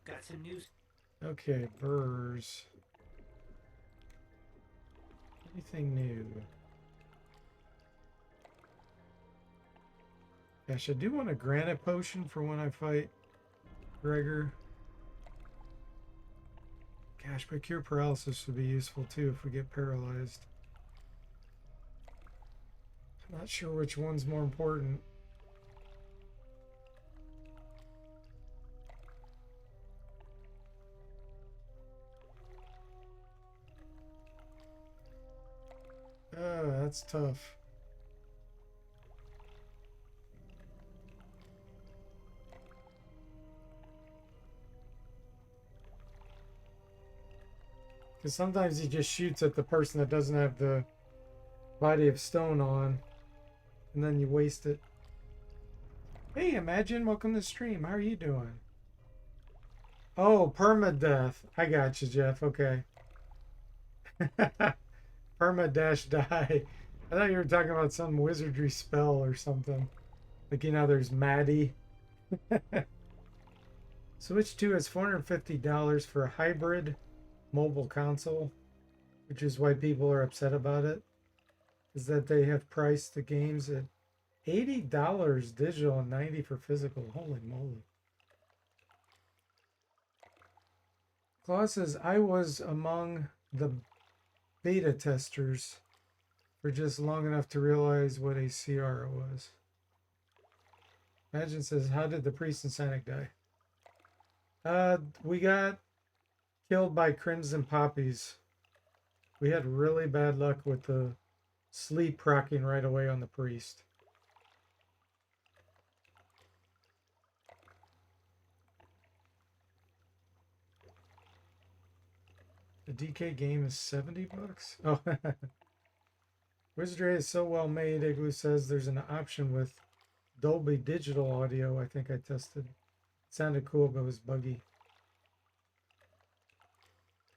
Got some news. Okay, Burrs. Anything new? Gosh, I do want a granite potion for when I fight Gregor. Gosh, but cure paralysis would be useful too if we get paralyzed. I'm not sure which one's more important. That's tough. Because sometimes he just shoots at the person that doesn't have the body of stone on, and then you waste it. Hey, Imagine, welcome to the stream. How are you doing? Oh, permadeath. I got you, Jeff. Okay. Perma-die. I thought you were talking about some wizardry spell or something. Like, you know, there's Maddie. Switch 2 is $450 for a hybrid mobile console, which is why people are upset about it, is that they have priced the games at $80 digital and $90 for physical. Holy moly. Claus says, I was among the beta testers for just long enough to realize what a CR was. Imagine says, how did the priest and Sonic die? We got killed by crimson poppies. We had really bad luck with the sleep proccing right away on the priest. The DK game is 70 bucks. Oh, Wizardry is so well made. Igloo says there's an option with Dolby Digital audio. I think I tested. It sounded cool, but it was buggy.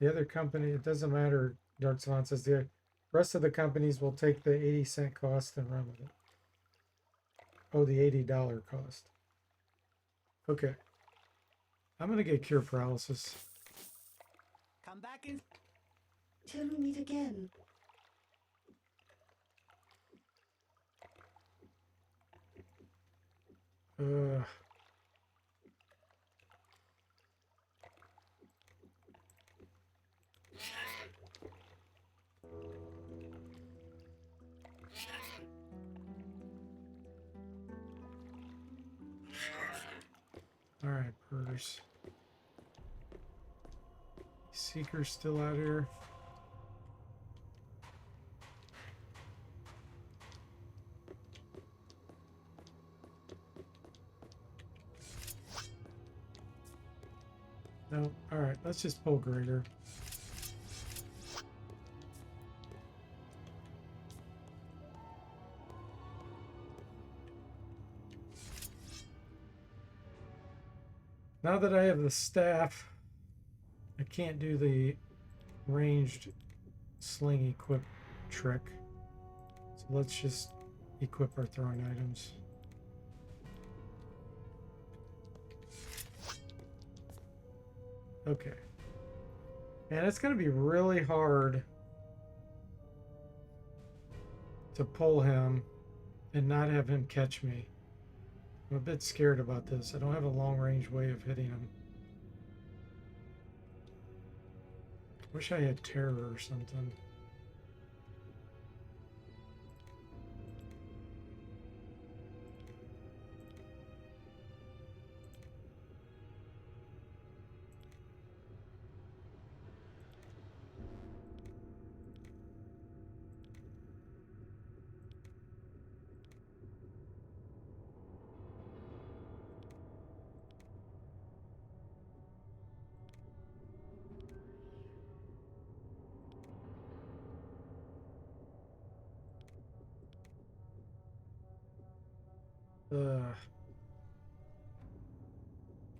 The other company, it doesn't matter. Dark Swan says the rest of the companies will take the 80-cent cost and run with it. Oh, the $80 cost. Okay. I'm gonna get cure paralysis. Come back in. Till we meet again. Uh, all right, Purse. Seeker's still out here. No, all right, let's just pull Greater. Now that I have the staff, I can't do the ranged sling equip trick. So let's just equip our throwing items. Okay. And it's going to be really hard to pull him and not have him catch me. I'm a bit scared about this. I don't have a long range way of hitting him. Wish I had terror or something.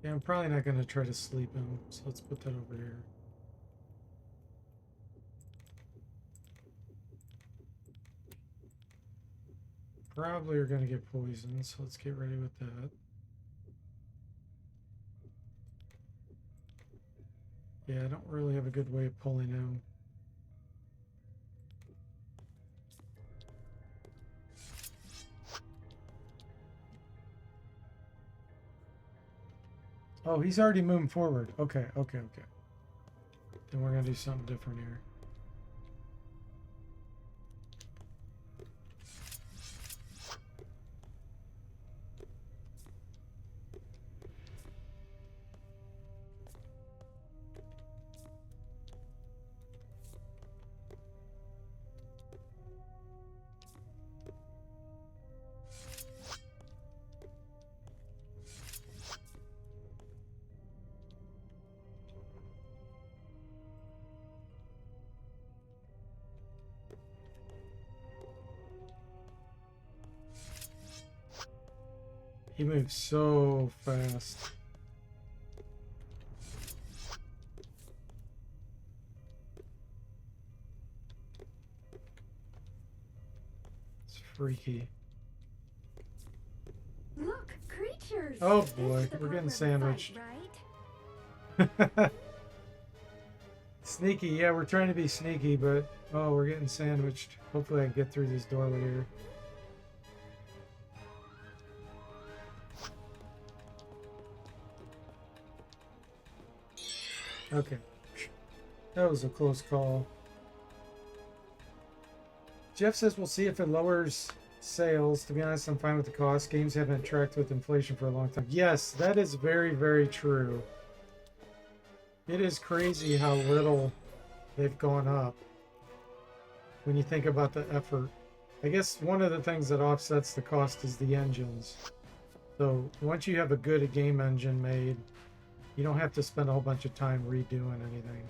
Yeah, I'm probably not going to try to sleep him, so let's put that over here. Probably are going to get poisoned, so let's get ready with that. Yeah, I don't really have a good way of pulling him. Oh, he's already moving forward. Okay. Then we're going to do something different here. He moves so fast. It's freaky. Look, creatures. Oh This boy, is the we're part getting where we sandwiched. fight, right? Sneaky, yeah, we're trying to be sneaky, but oh, we're getting sandwiched. Hopefully I can get through this doorway here. Okay. That was a close call. Jeff says we'll see if it lowers sales. To be honest, I'm fine with the cost. Games haven't tracked with inflation for a long time. Yes, that is very, very true. It is crazy how little they've gone up when you think about the effort. I guess one of the things that offsets the cost is the engines. So once you have a good game engine made, you don't have to spend a whole bunch of time redoing anything.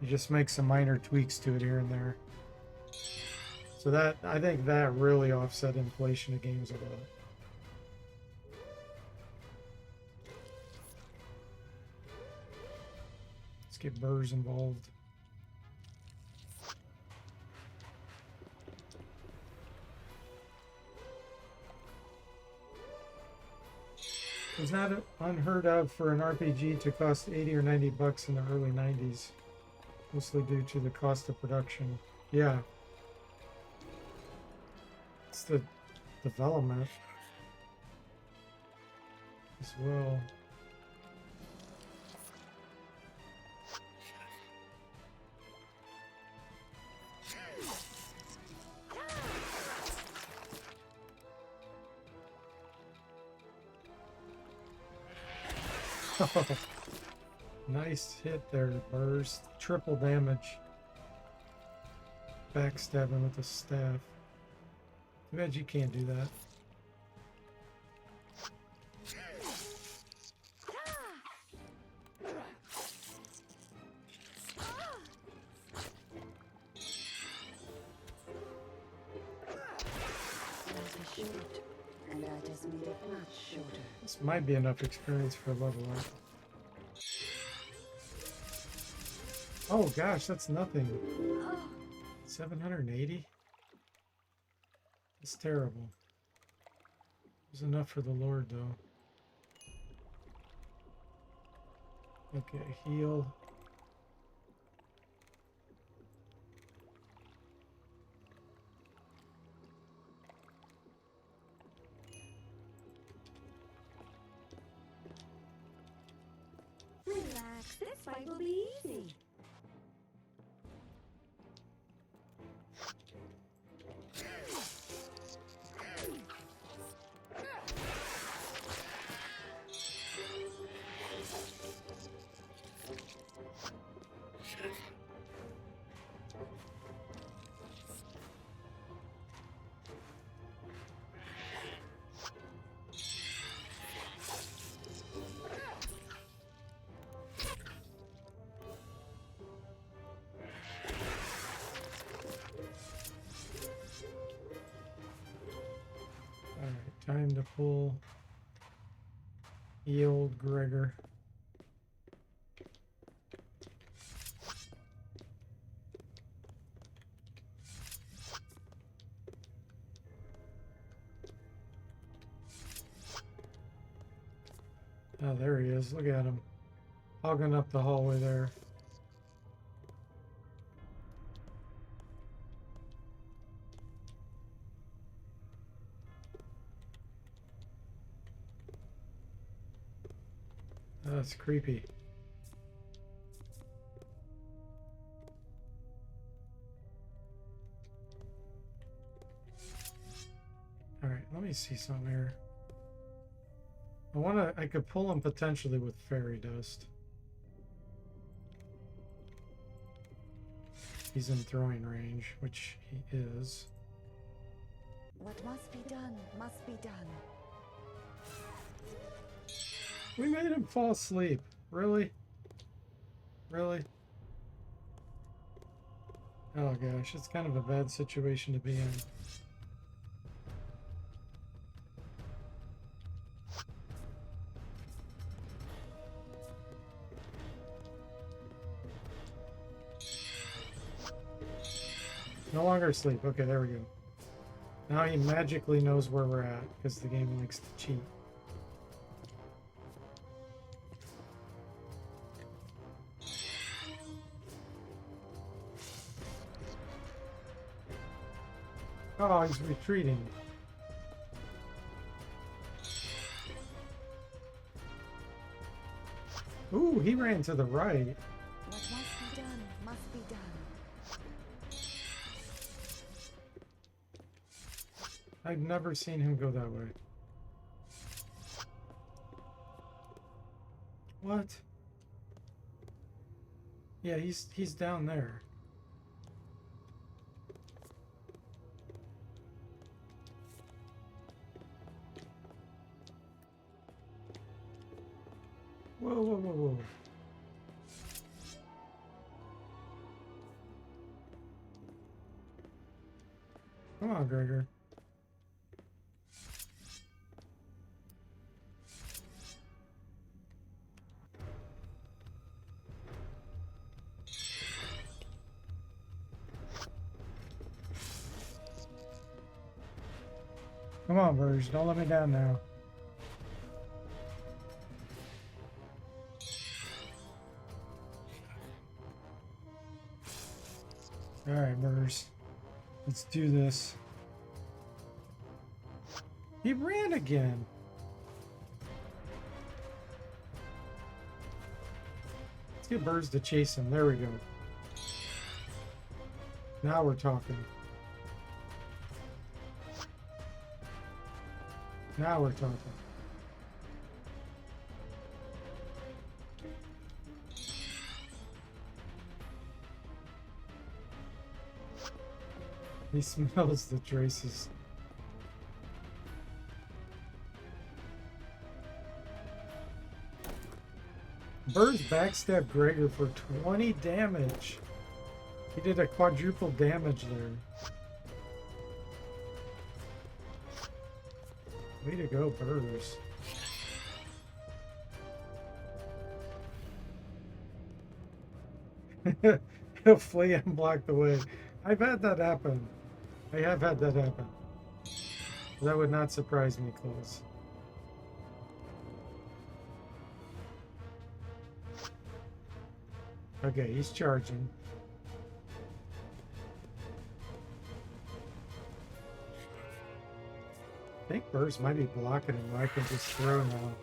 You just make some minor tweaks to it here and there. So that, I think that really offset inflation of games a lot. Let's get burrs involved. It was not unheard of for an RPG to cost 80 or 90 bucks in the early 90s, mostly due to the cost of production. Yeah. It's the development as well. Nice hit there, Burrs. Triple damage. Backstabbing with the staff. Too bad you can't do that. Short, and I just made it much shorter. This might be enough experience for a level up. Oh gosh, that's nothing. 780? That's terrible. It was enough for the Lord though. Okay, heal. Relax, this fight will be easy. Alright, time to pull the old Gregor. Oh, there he is. Look at him. Hogging up the hallway there. That's creepy. Alright, let me see something here. I could pull him potentially with fairy dust. He's in throwing range, which he is. What must be done, must be done. We made him fall asleep. Really? Really? Oh gosh, it's kind of a bad situation to be in. No longer asleep. Okay, there we go. Now he magically knows where we're at because the game likes to cheat. Oh, he's retreating. Ooh, he ran to the right. What must be done, must be done. I've never seen him go that way. What? Yeah, he's down there. Whoa, whoa, whoa, whoa. Come on, Gregor. Come on, Burge. Don't let me down now. Alright, Burge. Let's do this. He ran again. Let's get Burge to chase him. There we go. Now we're talking. Now we're talking. He smells the traces. Burge backstabbed Gregor for 20 damage. He did a quadruple damage there. Way to go, Burge. He'll flee and block the way. I've had that happen. I have had that happen. That would not surprise me, Close. Okay, he's charging. I think Burst might be blocking him. I can just throw now.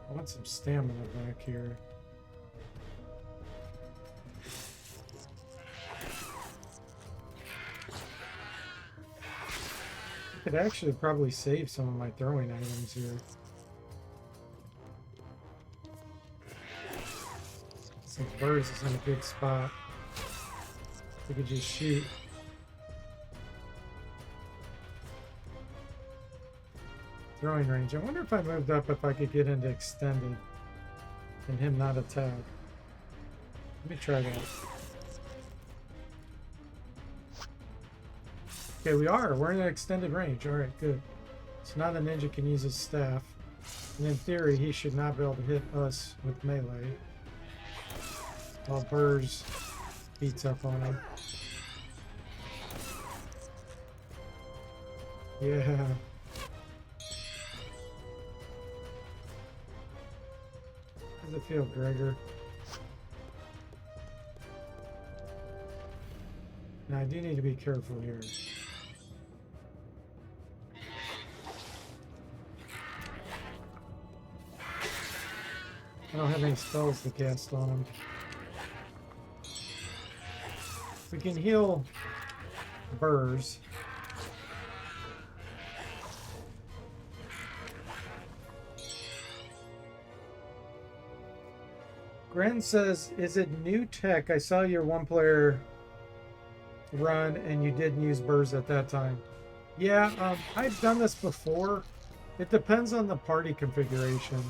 I want some stamina back here. I could actually probably save some of my throwing items here. Since Burrs is in a good spot, we could just shoot. Throwing range. I wonder if I moved up if I could get into extended and him not attack. Let me try that. Okay, we're in an extended range. Alright, good. So now the ninja can use his staff. And in theory, he should not be able to hit us with melee. While Burrs beats up on him. Yeah. How does it feel, Gregor? Now I do need to be careful here. I don't have any spells to cast on him. We can heal Burrs. Gren says, is it new tech? I saw your one player run and you didn't use Burrs at that time. Yeah, I've done this before. It depends on the party configuration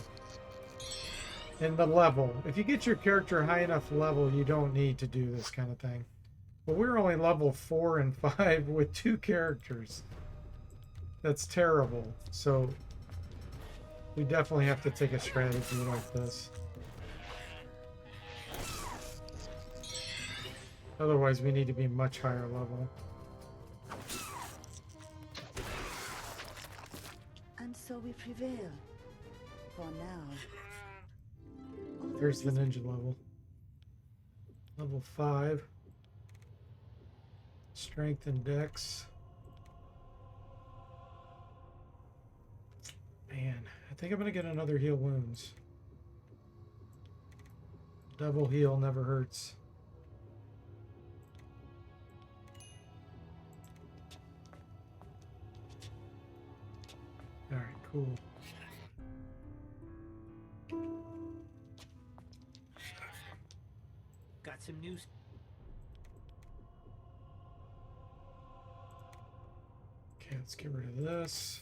and the level. If you get your character high enough level, you don't need to do this kind of thing. But we're only level 4 and 5 with 2 characters. That's terrible. So we definitely have to take a strategy like this. Otherwise, we need to be much higher level. And so we prevail. For now. There's the ninja level. Level 5. Strength and dex. Man, I think I'm going to get another heal wounds. Double heal never hurts. Alright, cool. Got some news. Okay, let's get rid of this.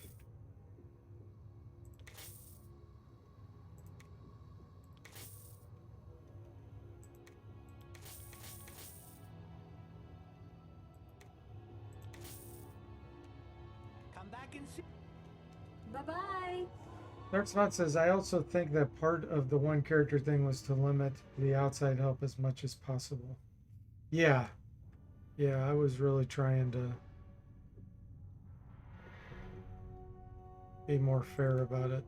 Come back and see. Bye-bye. Dark Spot says, I also think that part of the one character thing was to limit the outside help as much as possible. Yeah. Yeah, I was really trying to be more fair about it.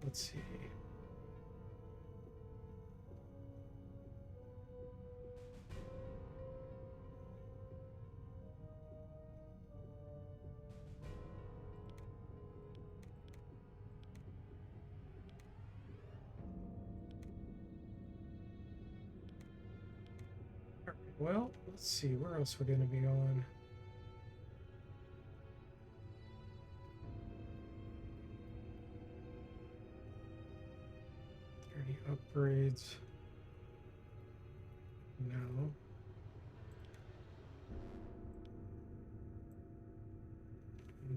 Let's see. Well, let's see where else we're going to be going. Any upgrades? No.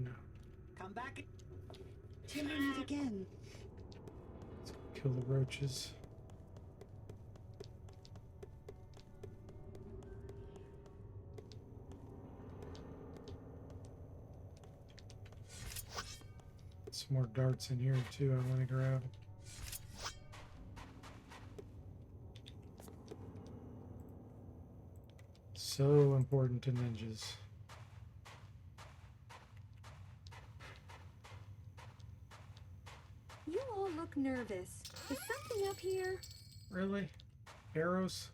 No. Come back. Till we meet again. Let's kill the roaches. Some more darts in here too I want to grab. So important to ninjas. You all look nervous. Is something up here? Really? Arrows?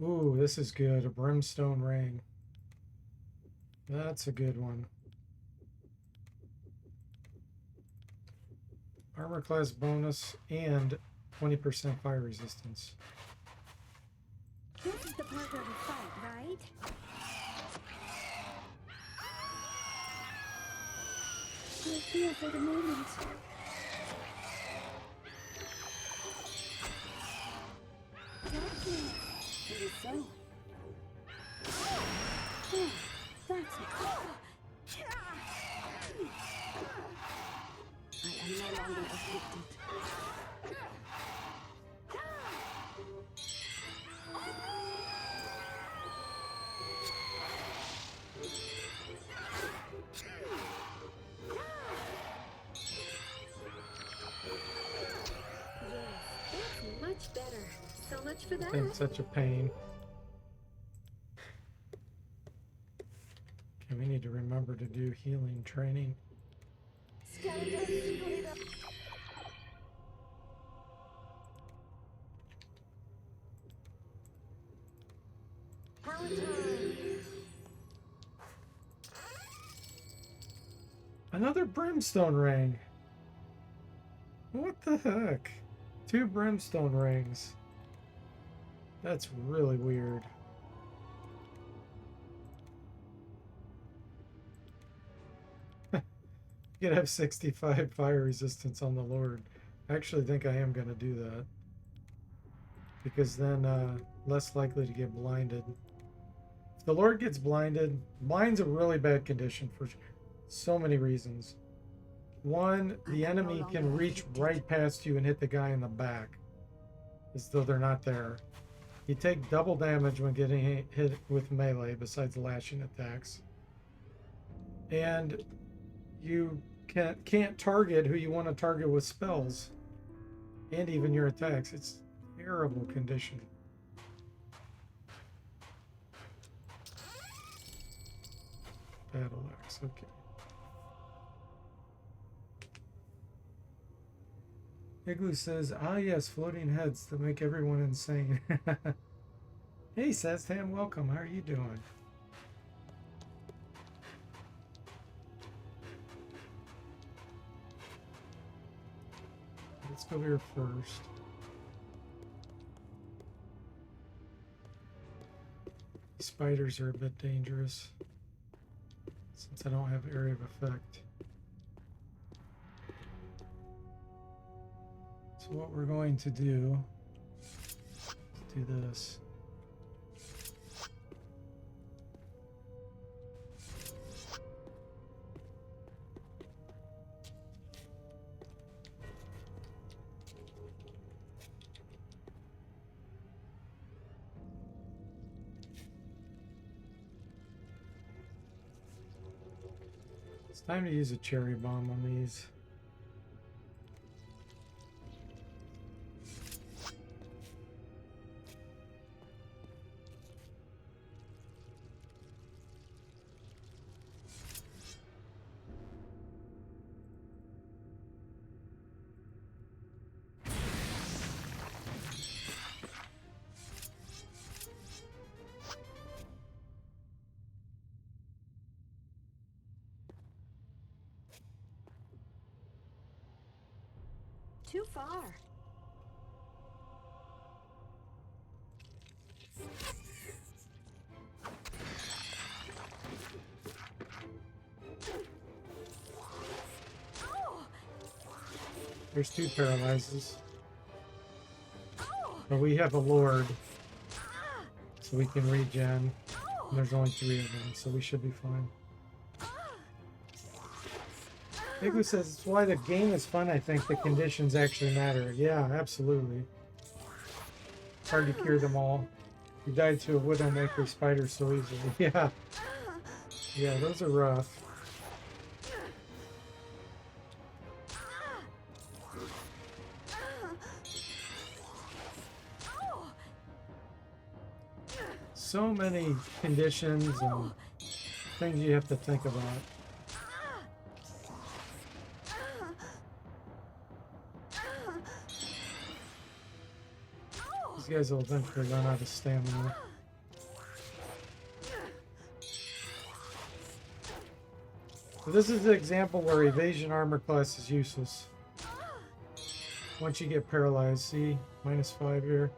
Ooh, this is good. A brimstone ring. That's a good one. Armor class bonus and 20% fire resistance. This is the part where we fight, right? I feel for the moment. Darkness. It is so. Oh, that's it. I am no longer afflicted. That's much better. So much for that. It's such a pain. Okay, we need to remember to do healing training. Skeletons split up. Palatine. Another brimstone ring. What the heck? 2 brimstone rings. That's really weird. You could have 65 fire resistance on the Lord. I actually think I am going to do that. Because then less likely to get blinded. If the Lord gets blinded, blind's a really bad condition for so many reasons. One, the enemy can reach right past you and hit the guy in the back, as though they're not there. You take double damage when getting hit with melee, besides lashing attacks. And you can't target who you want to target with spells, and even your attacks. It's a terrible condition. Battle axe, okay. Igloo says, ah yes, floating heads that make everyone insane. Hey, Saztam, welcome. How are you doing? Let's go here first. Spiders are a bit dangerous since I don't have area of effect. So what we're going to do is do this. It's time to use a cherry bomb on these. Too far. There's 2 paralyzes. But we have a lord, so we can regen. And there's only 3 of them, so we should be fine. Igloo says it's why the game is fun. I think the conditions actually matter. Yeah, absolutely. It's hard to cure them all. You died to a Widowmaker spider so easily. Yeah. Yeah, those are rough. So many conditions and things you have to think about. These guys will eventually run out of stamina. So this is the example where evasion armor class is useless. Once you get paralyzed, see? -5 here.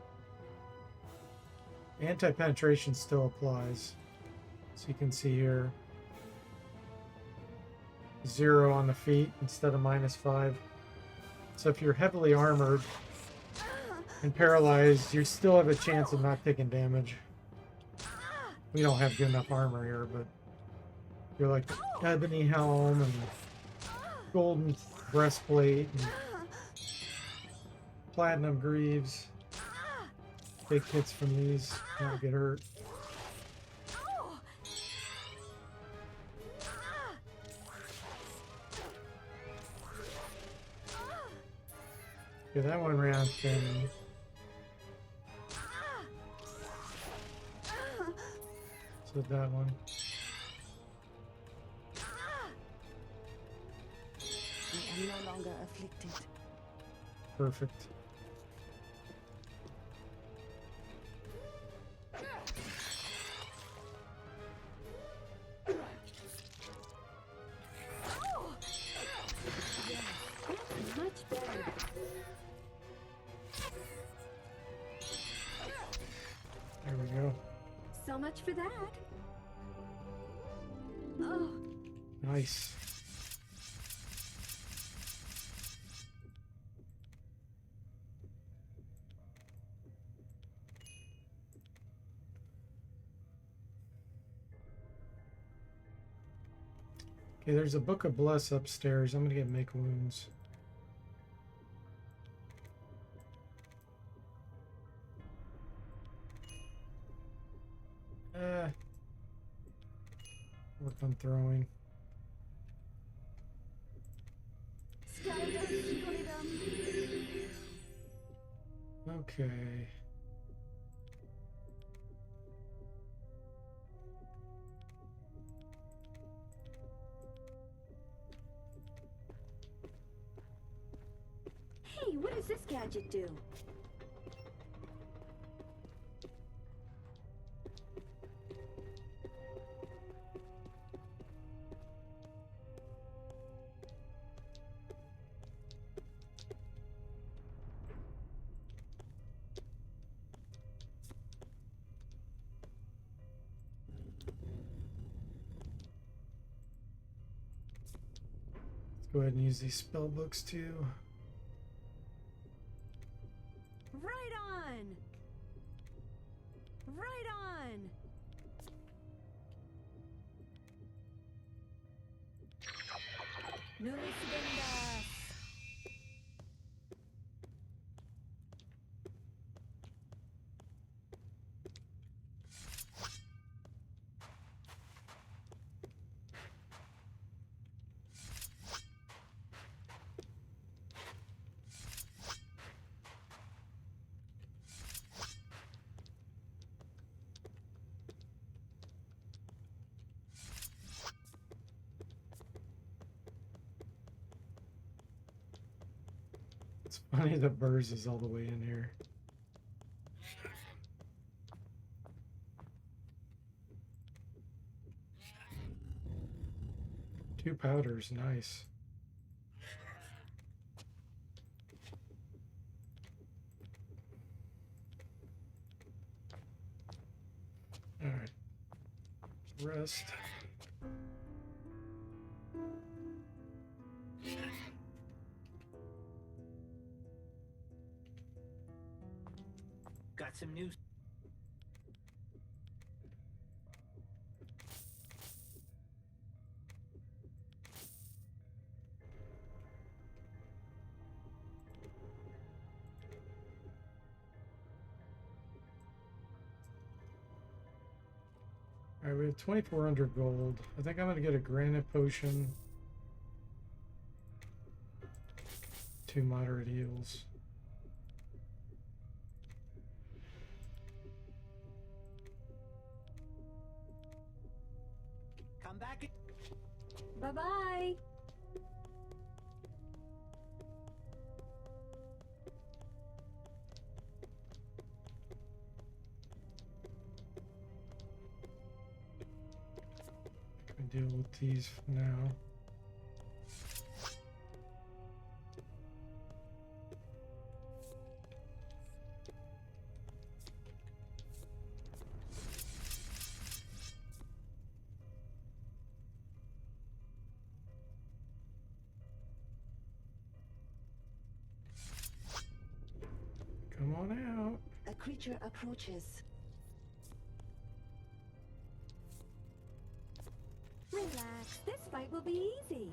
Anti-penetration still applies. So you can see here 0 on the feet instead of -5. So if you're heavily armored and paralyzed, you still have a chance of not taking damage. We don't have good enough armor here, but you're like ebony helm and golden breastplate and platinum greaves. Big hits from these, don't get hurt. Okay, that one ran thin. So that one. I am no longer afflicted. Perfect. Much better. There we go. So much for that. Oh, Nice. Okay, there's a Book of Bless upstairs. I'm gonna get Make Wounds. Work on throwing. Okay. hey, what does this gadget do? Go ahead and use these spell books too. Right on! Right on! Nulis Vindas! It's funny that Burrs is all the way in here. Two powders, nice. Alright. Rest. Got some news. Alright, we have 2,400 gold. I think I'm gonna get a granite potion. 2 moderate heals. Come back in. Bye-bye! Can deal with these for now. Come on out. A creature approaches. Relax, this fight will be easy.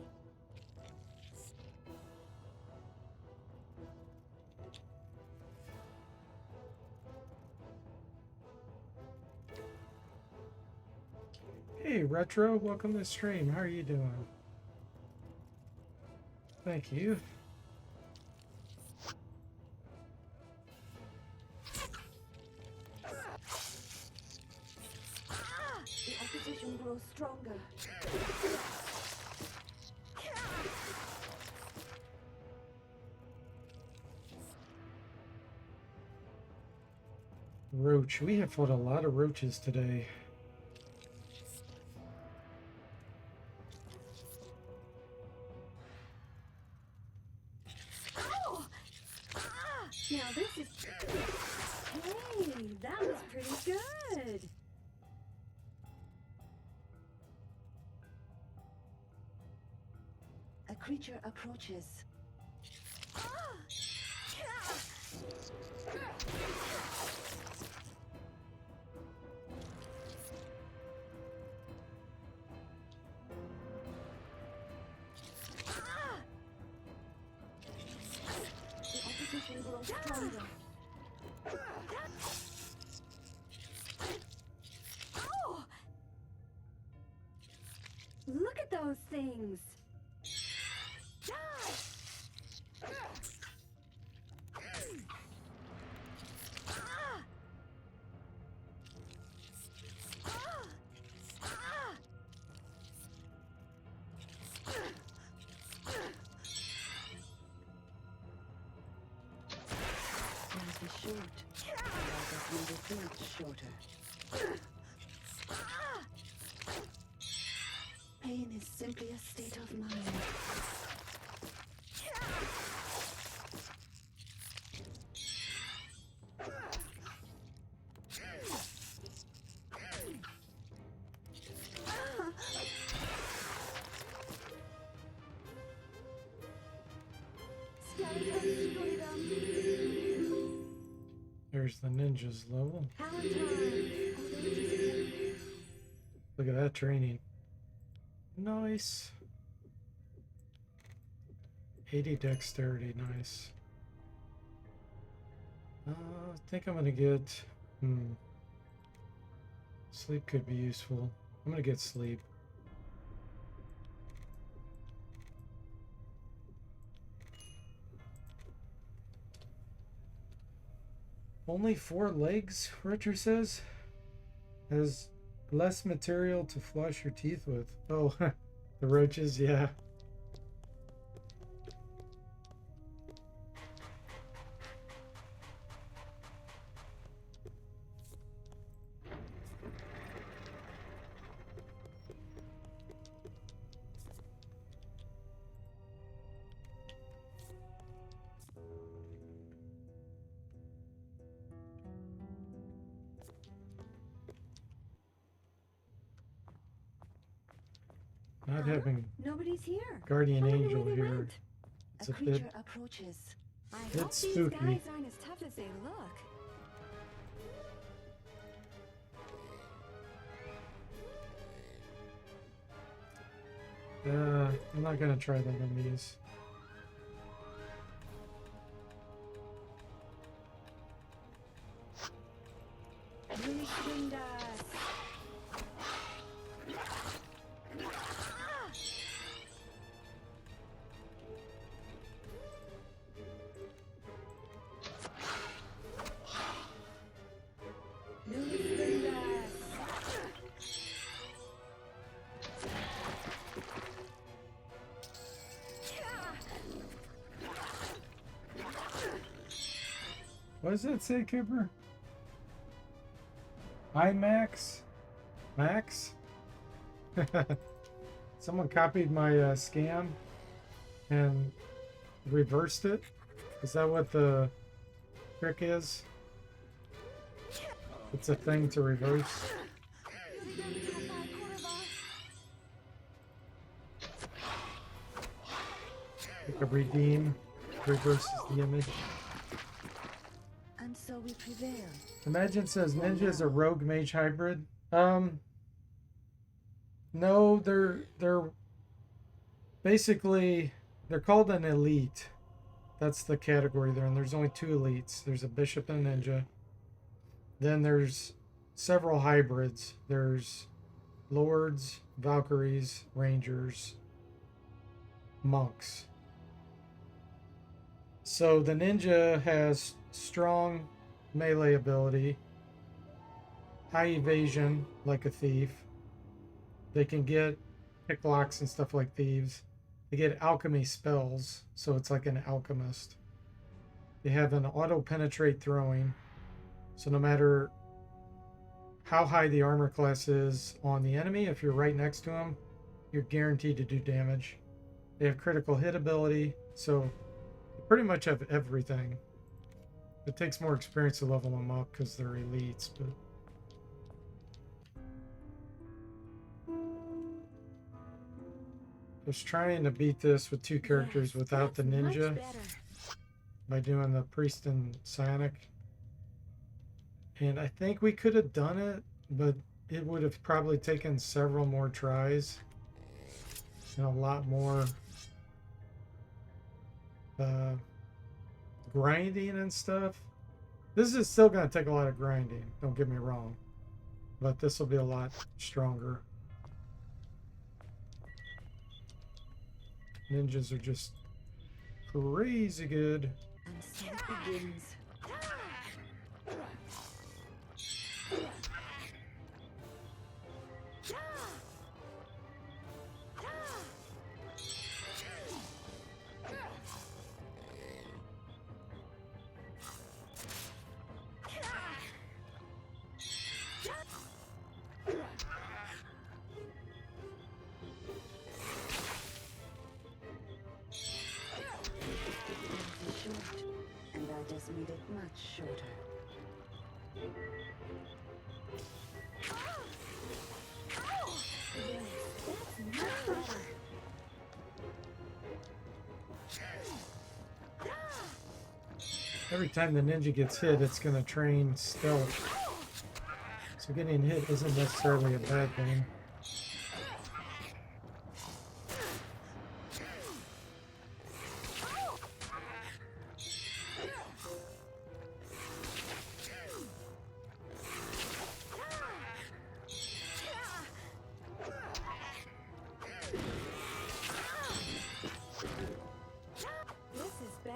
Hey, Retro, welcome to the stream. How are you doing? Thank you. The opposition grows stronger. Roach. We have fought a lot of roaches today. Oh! Ah! Now this is... Hey, that was pretty good. A creature approaches. The opposition grows stronger. Oh! Look at those things. Life is short. Life is never built shorter. Pain is simply a state of mind. There's the ninja's level. Power time. Oh, there it is. Look at that training. Nice. 80 dexterity, nice. I think I'm gonna get... Sleep could be useful. I'm gonna get sleep. Only 4 legs, Richard says? Has less material to flush your teeth with. Oh, the roaches, yeah. Not having Nobody's here. Guardian I wonder Angel where they here. went. It's A a creature bit... approaches. I It's hope these spooky. guys aren't as tough as they look. I'm not gonna try that on these. Really swinged us. Really swinged us. What does that say, Cooper? IMAX? Max? Someone copied my scam and reversed it? Is that what the trick is? It's a thing to reverse. Like a redeem reverses the image. And so we prevail. Imagine says ninja is a rogue mage hybrid. No, they're basically they're called an elite. That's the category there, and there's only 2 elites. There's a bishop and a ninja. Then there's several hybrids. There's lords, valkyries, rangers, monks. So the ninja has strong melee ability, high evasion like a thief. They can get pick locks and stuff like thieves. They get alchemy spells, so it's like an alchemist. They have an auto penetrate throwing, so no matter how high the armor class is on the enemy, if you're right next to them, you're guaranteed to do damage. They have critical hit ability, so they pretty much have everything. It takes more experience to level them up because they're elites, but I was trying to beat this with 2 characters without the That's much ninja better. by doing the priest and psionic. And I think we could have done it, but it would have probably taken several more tries and a lot more grinding and stuff. This is still going to take a lot of grinding, don't get me wrong, but this will be a lot stronger. Ninjas are just crazy good. And so it begins. And I just made it Every time the ninja gets hit, it's going to train stealth. So getting hit isn't necessarily a bad thing. This is bad.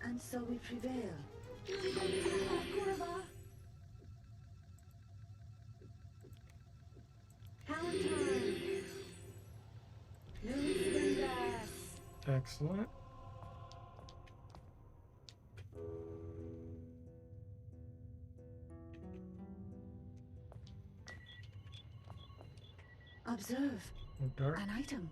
And so we prevail. Kurva. Count time. Moves and Excellent. Observe. Oh, dark. An item.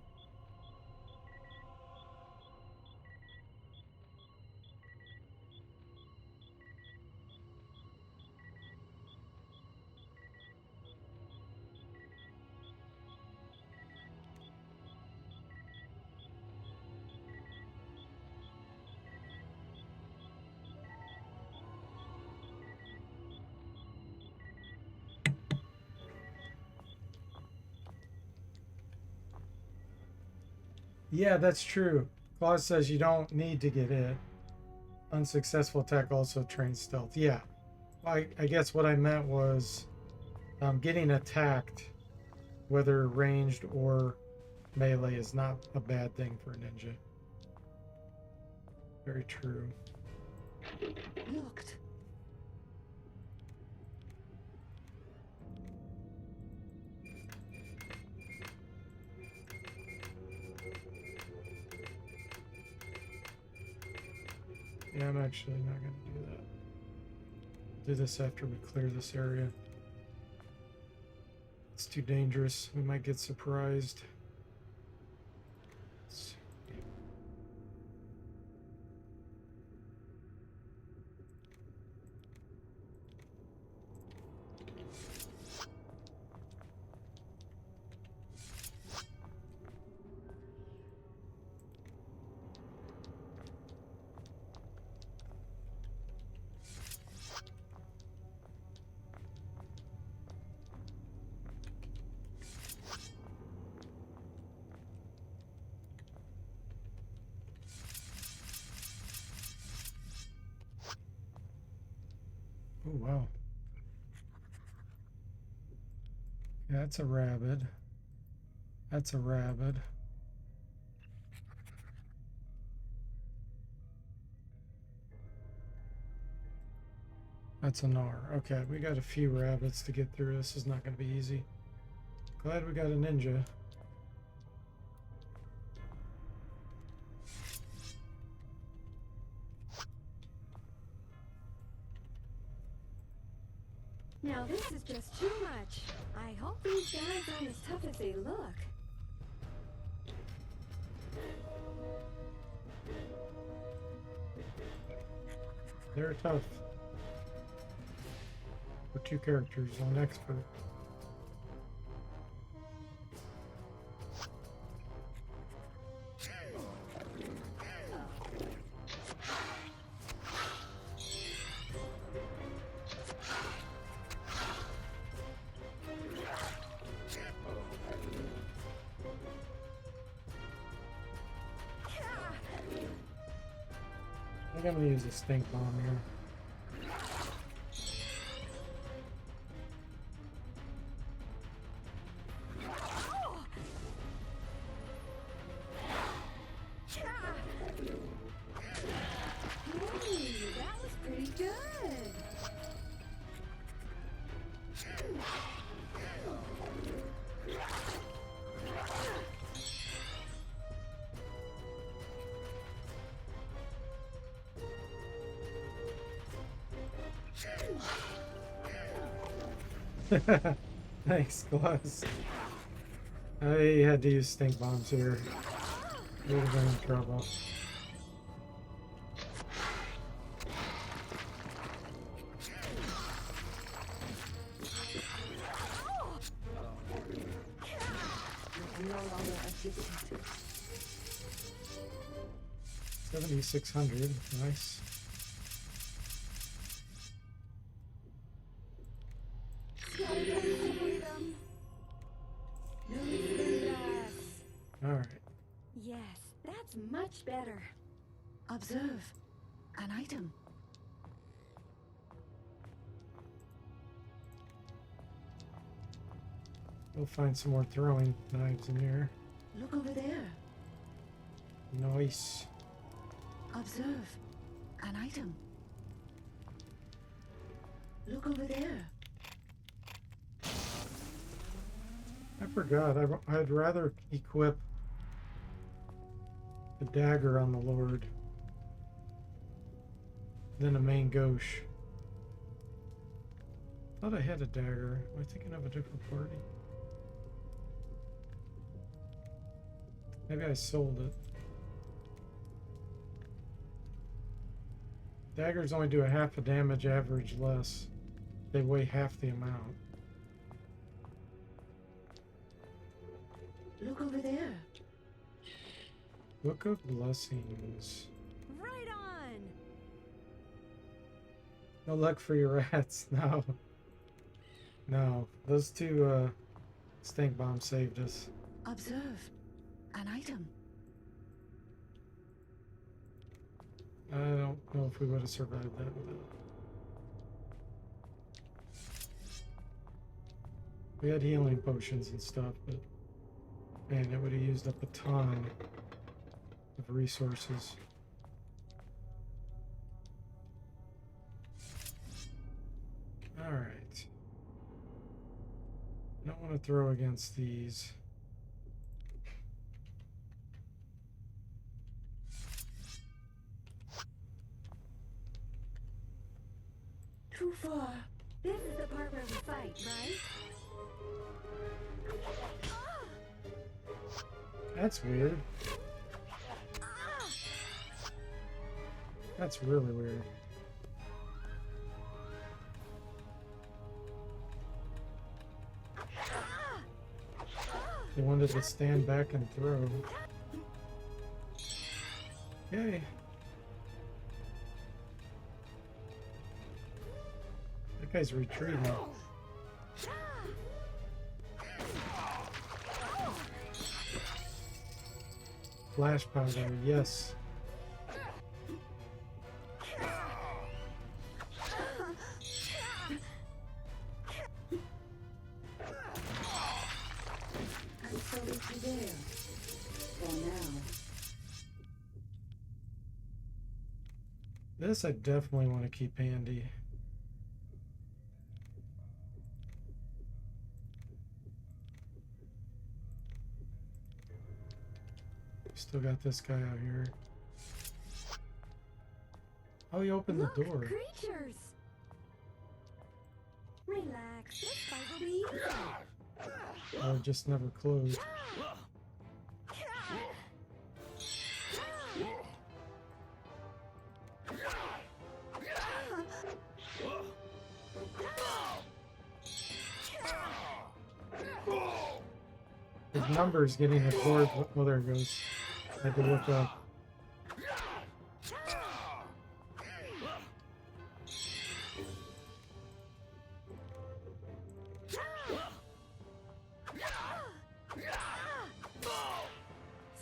Yeah, that's true. Claus says you don't need to get hit. Unsuccessful attack also trains stealth. Yeah. I guess what I meant was getting attacked, whether ranged or melee, is not a bad thing for a ninja. Very true. Locked. Yeah, I'm actually not going to do that. Do this after we clear this area. It's too dangerous. We might get surprised. Oh, wow. Yeah, that's a rabbit. That's a rabbit. That's a gnar. Okay, we got a few rabbits to get through. This is not going to be easy. Glad we got a ninja. Now this is just too much. I hope these guys aren't as tough as they look. They're tough. For two characters on expert. I think I'm gonna use a stink bomb here. Hey, that was pretty good. Thanks, Glass. I had to use stink bombs here. Would have been in trouble. no longer addicted. 7,600. Nice. Skeleton freedom. Release us. All right. Yes, that's much better. Observe. An item. We'll find some more throwing knives in here. Look over there. Nice. Observe. An item. Look over there. I forgot. I'd rather equip the dagger on the Lord than a main gauche. Thought I had a dagger. Am I thinking of a different party? Maybe I sold it. Daggers only do a half a damage average less. They weigh half the amount. Look over there. Book of Blessings. Right on. No luck for your rats. No. No. Those two stink bombs saved us. Observe. An item. I don't know if we would have survived that without. We had healing potions and stuff, but man, it would have used up a ton of resources. Alright. I don't want to throw against these. Too far. This is the part where we fight, right? That's weird. That's really weird. They wanted to stand back and throw. Yay. That guy's retreating. Flash powder, yes. And so is he there. For now. This I definitely want to keep handy. Still got this guy out here. Oh, he opened Look, the door. creatures. Relax. This fight will be easy. Oh, it just never closed. His number is getting absorbed. Oh, there it goes. I had to look up.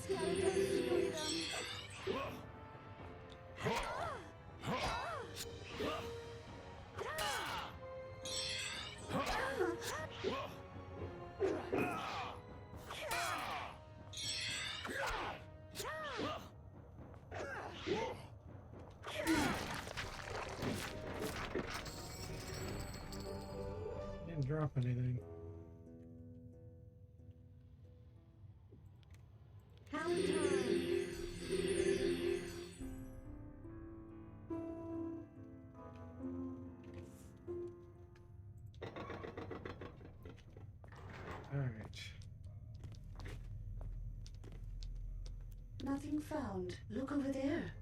Skeleton freedom. Didn't drop anything. Pound time. Alright. Nothing found. Look over there.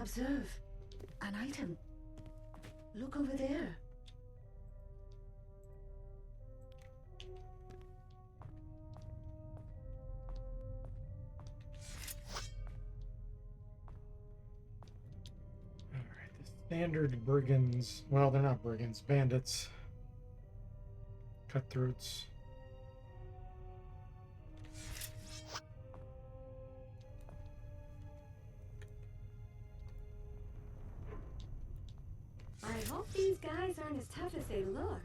Observe. An item. Look over there. Alright, the standard brigands. Well, they're not brigands, bandits. Cutthroats. I hope these guys aren't as tough as they look.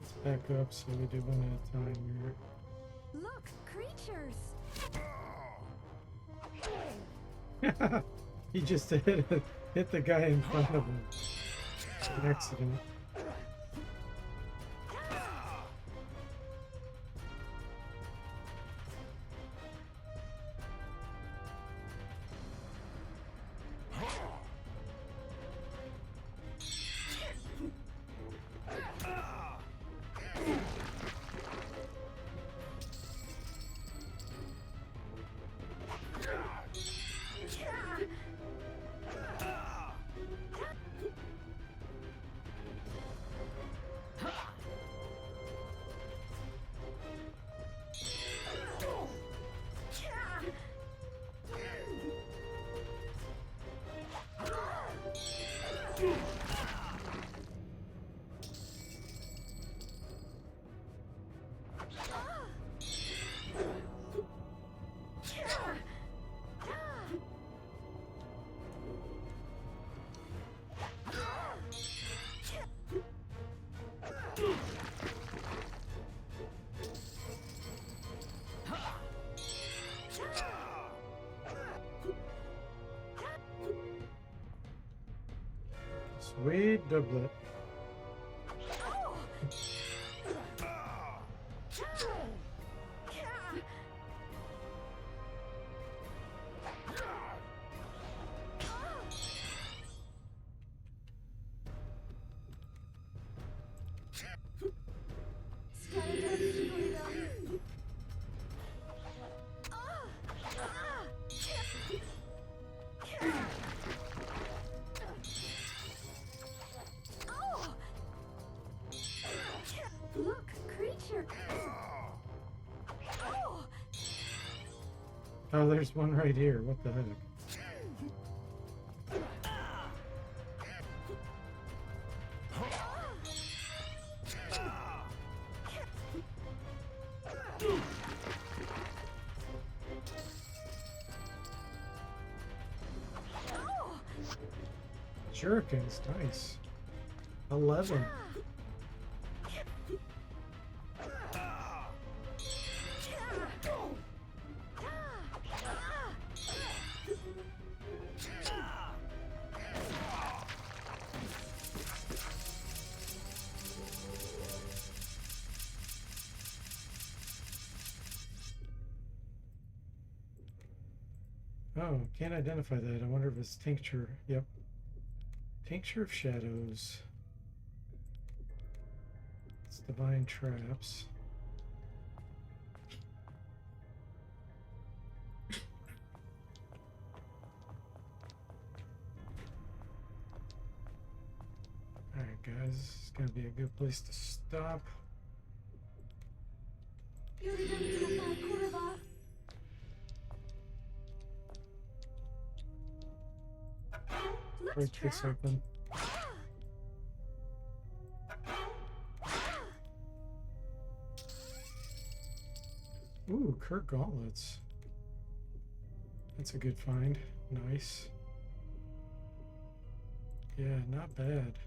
Let's back up so we do one at a time here. Look, creatures! He just hit the guy in front of him. An accident. Sweet doublet. Look, creature! Oh, there's one right here. What the heck? Shurikens, nice. 11. Oh, can't identify that. I wonder if it's tincture. Yep. Tincture of shadows. It's divine traps. Alright guys, this is gonna be a good place to stop. Break this open. Ooh, Kurt gauntlets. That's a good find. Nice. Yeah, not bad.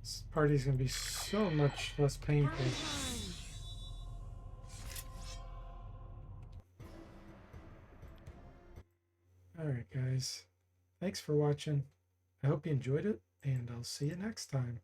This party's gonna be so much less painful. Alright guys, thanks for watching. I hope you enjoyed it, and I'll see you next time.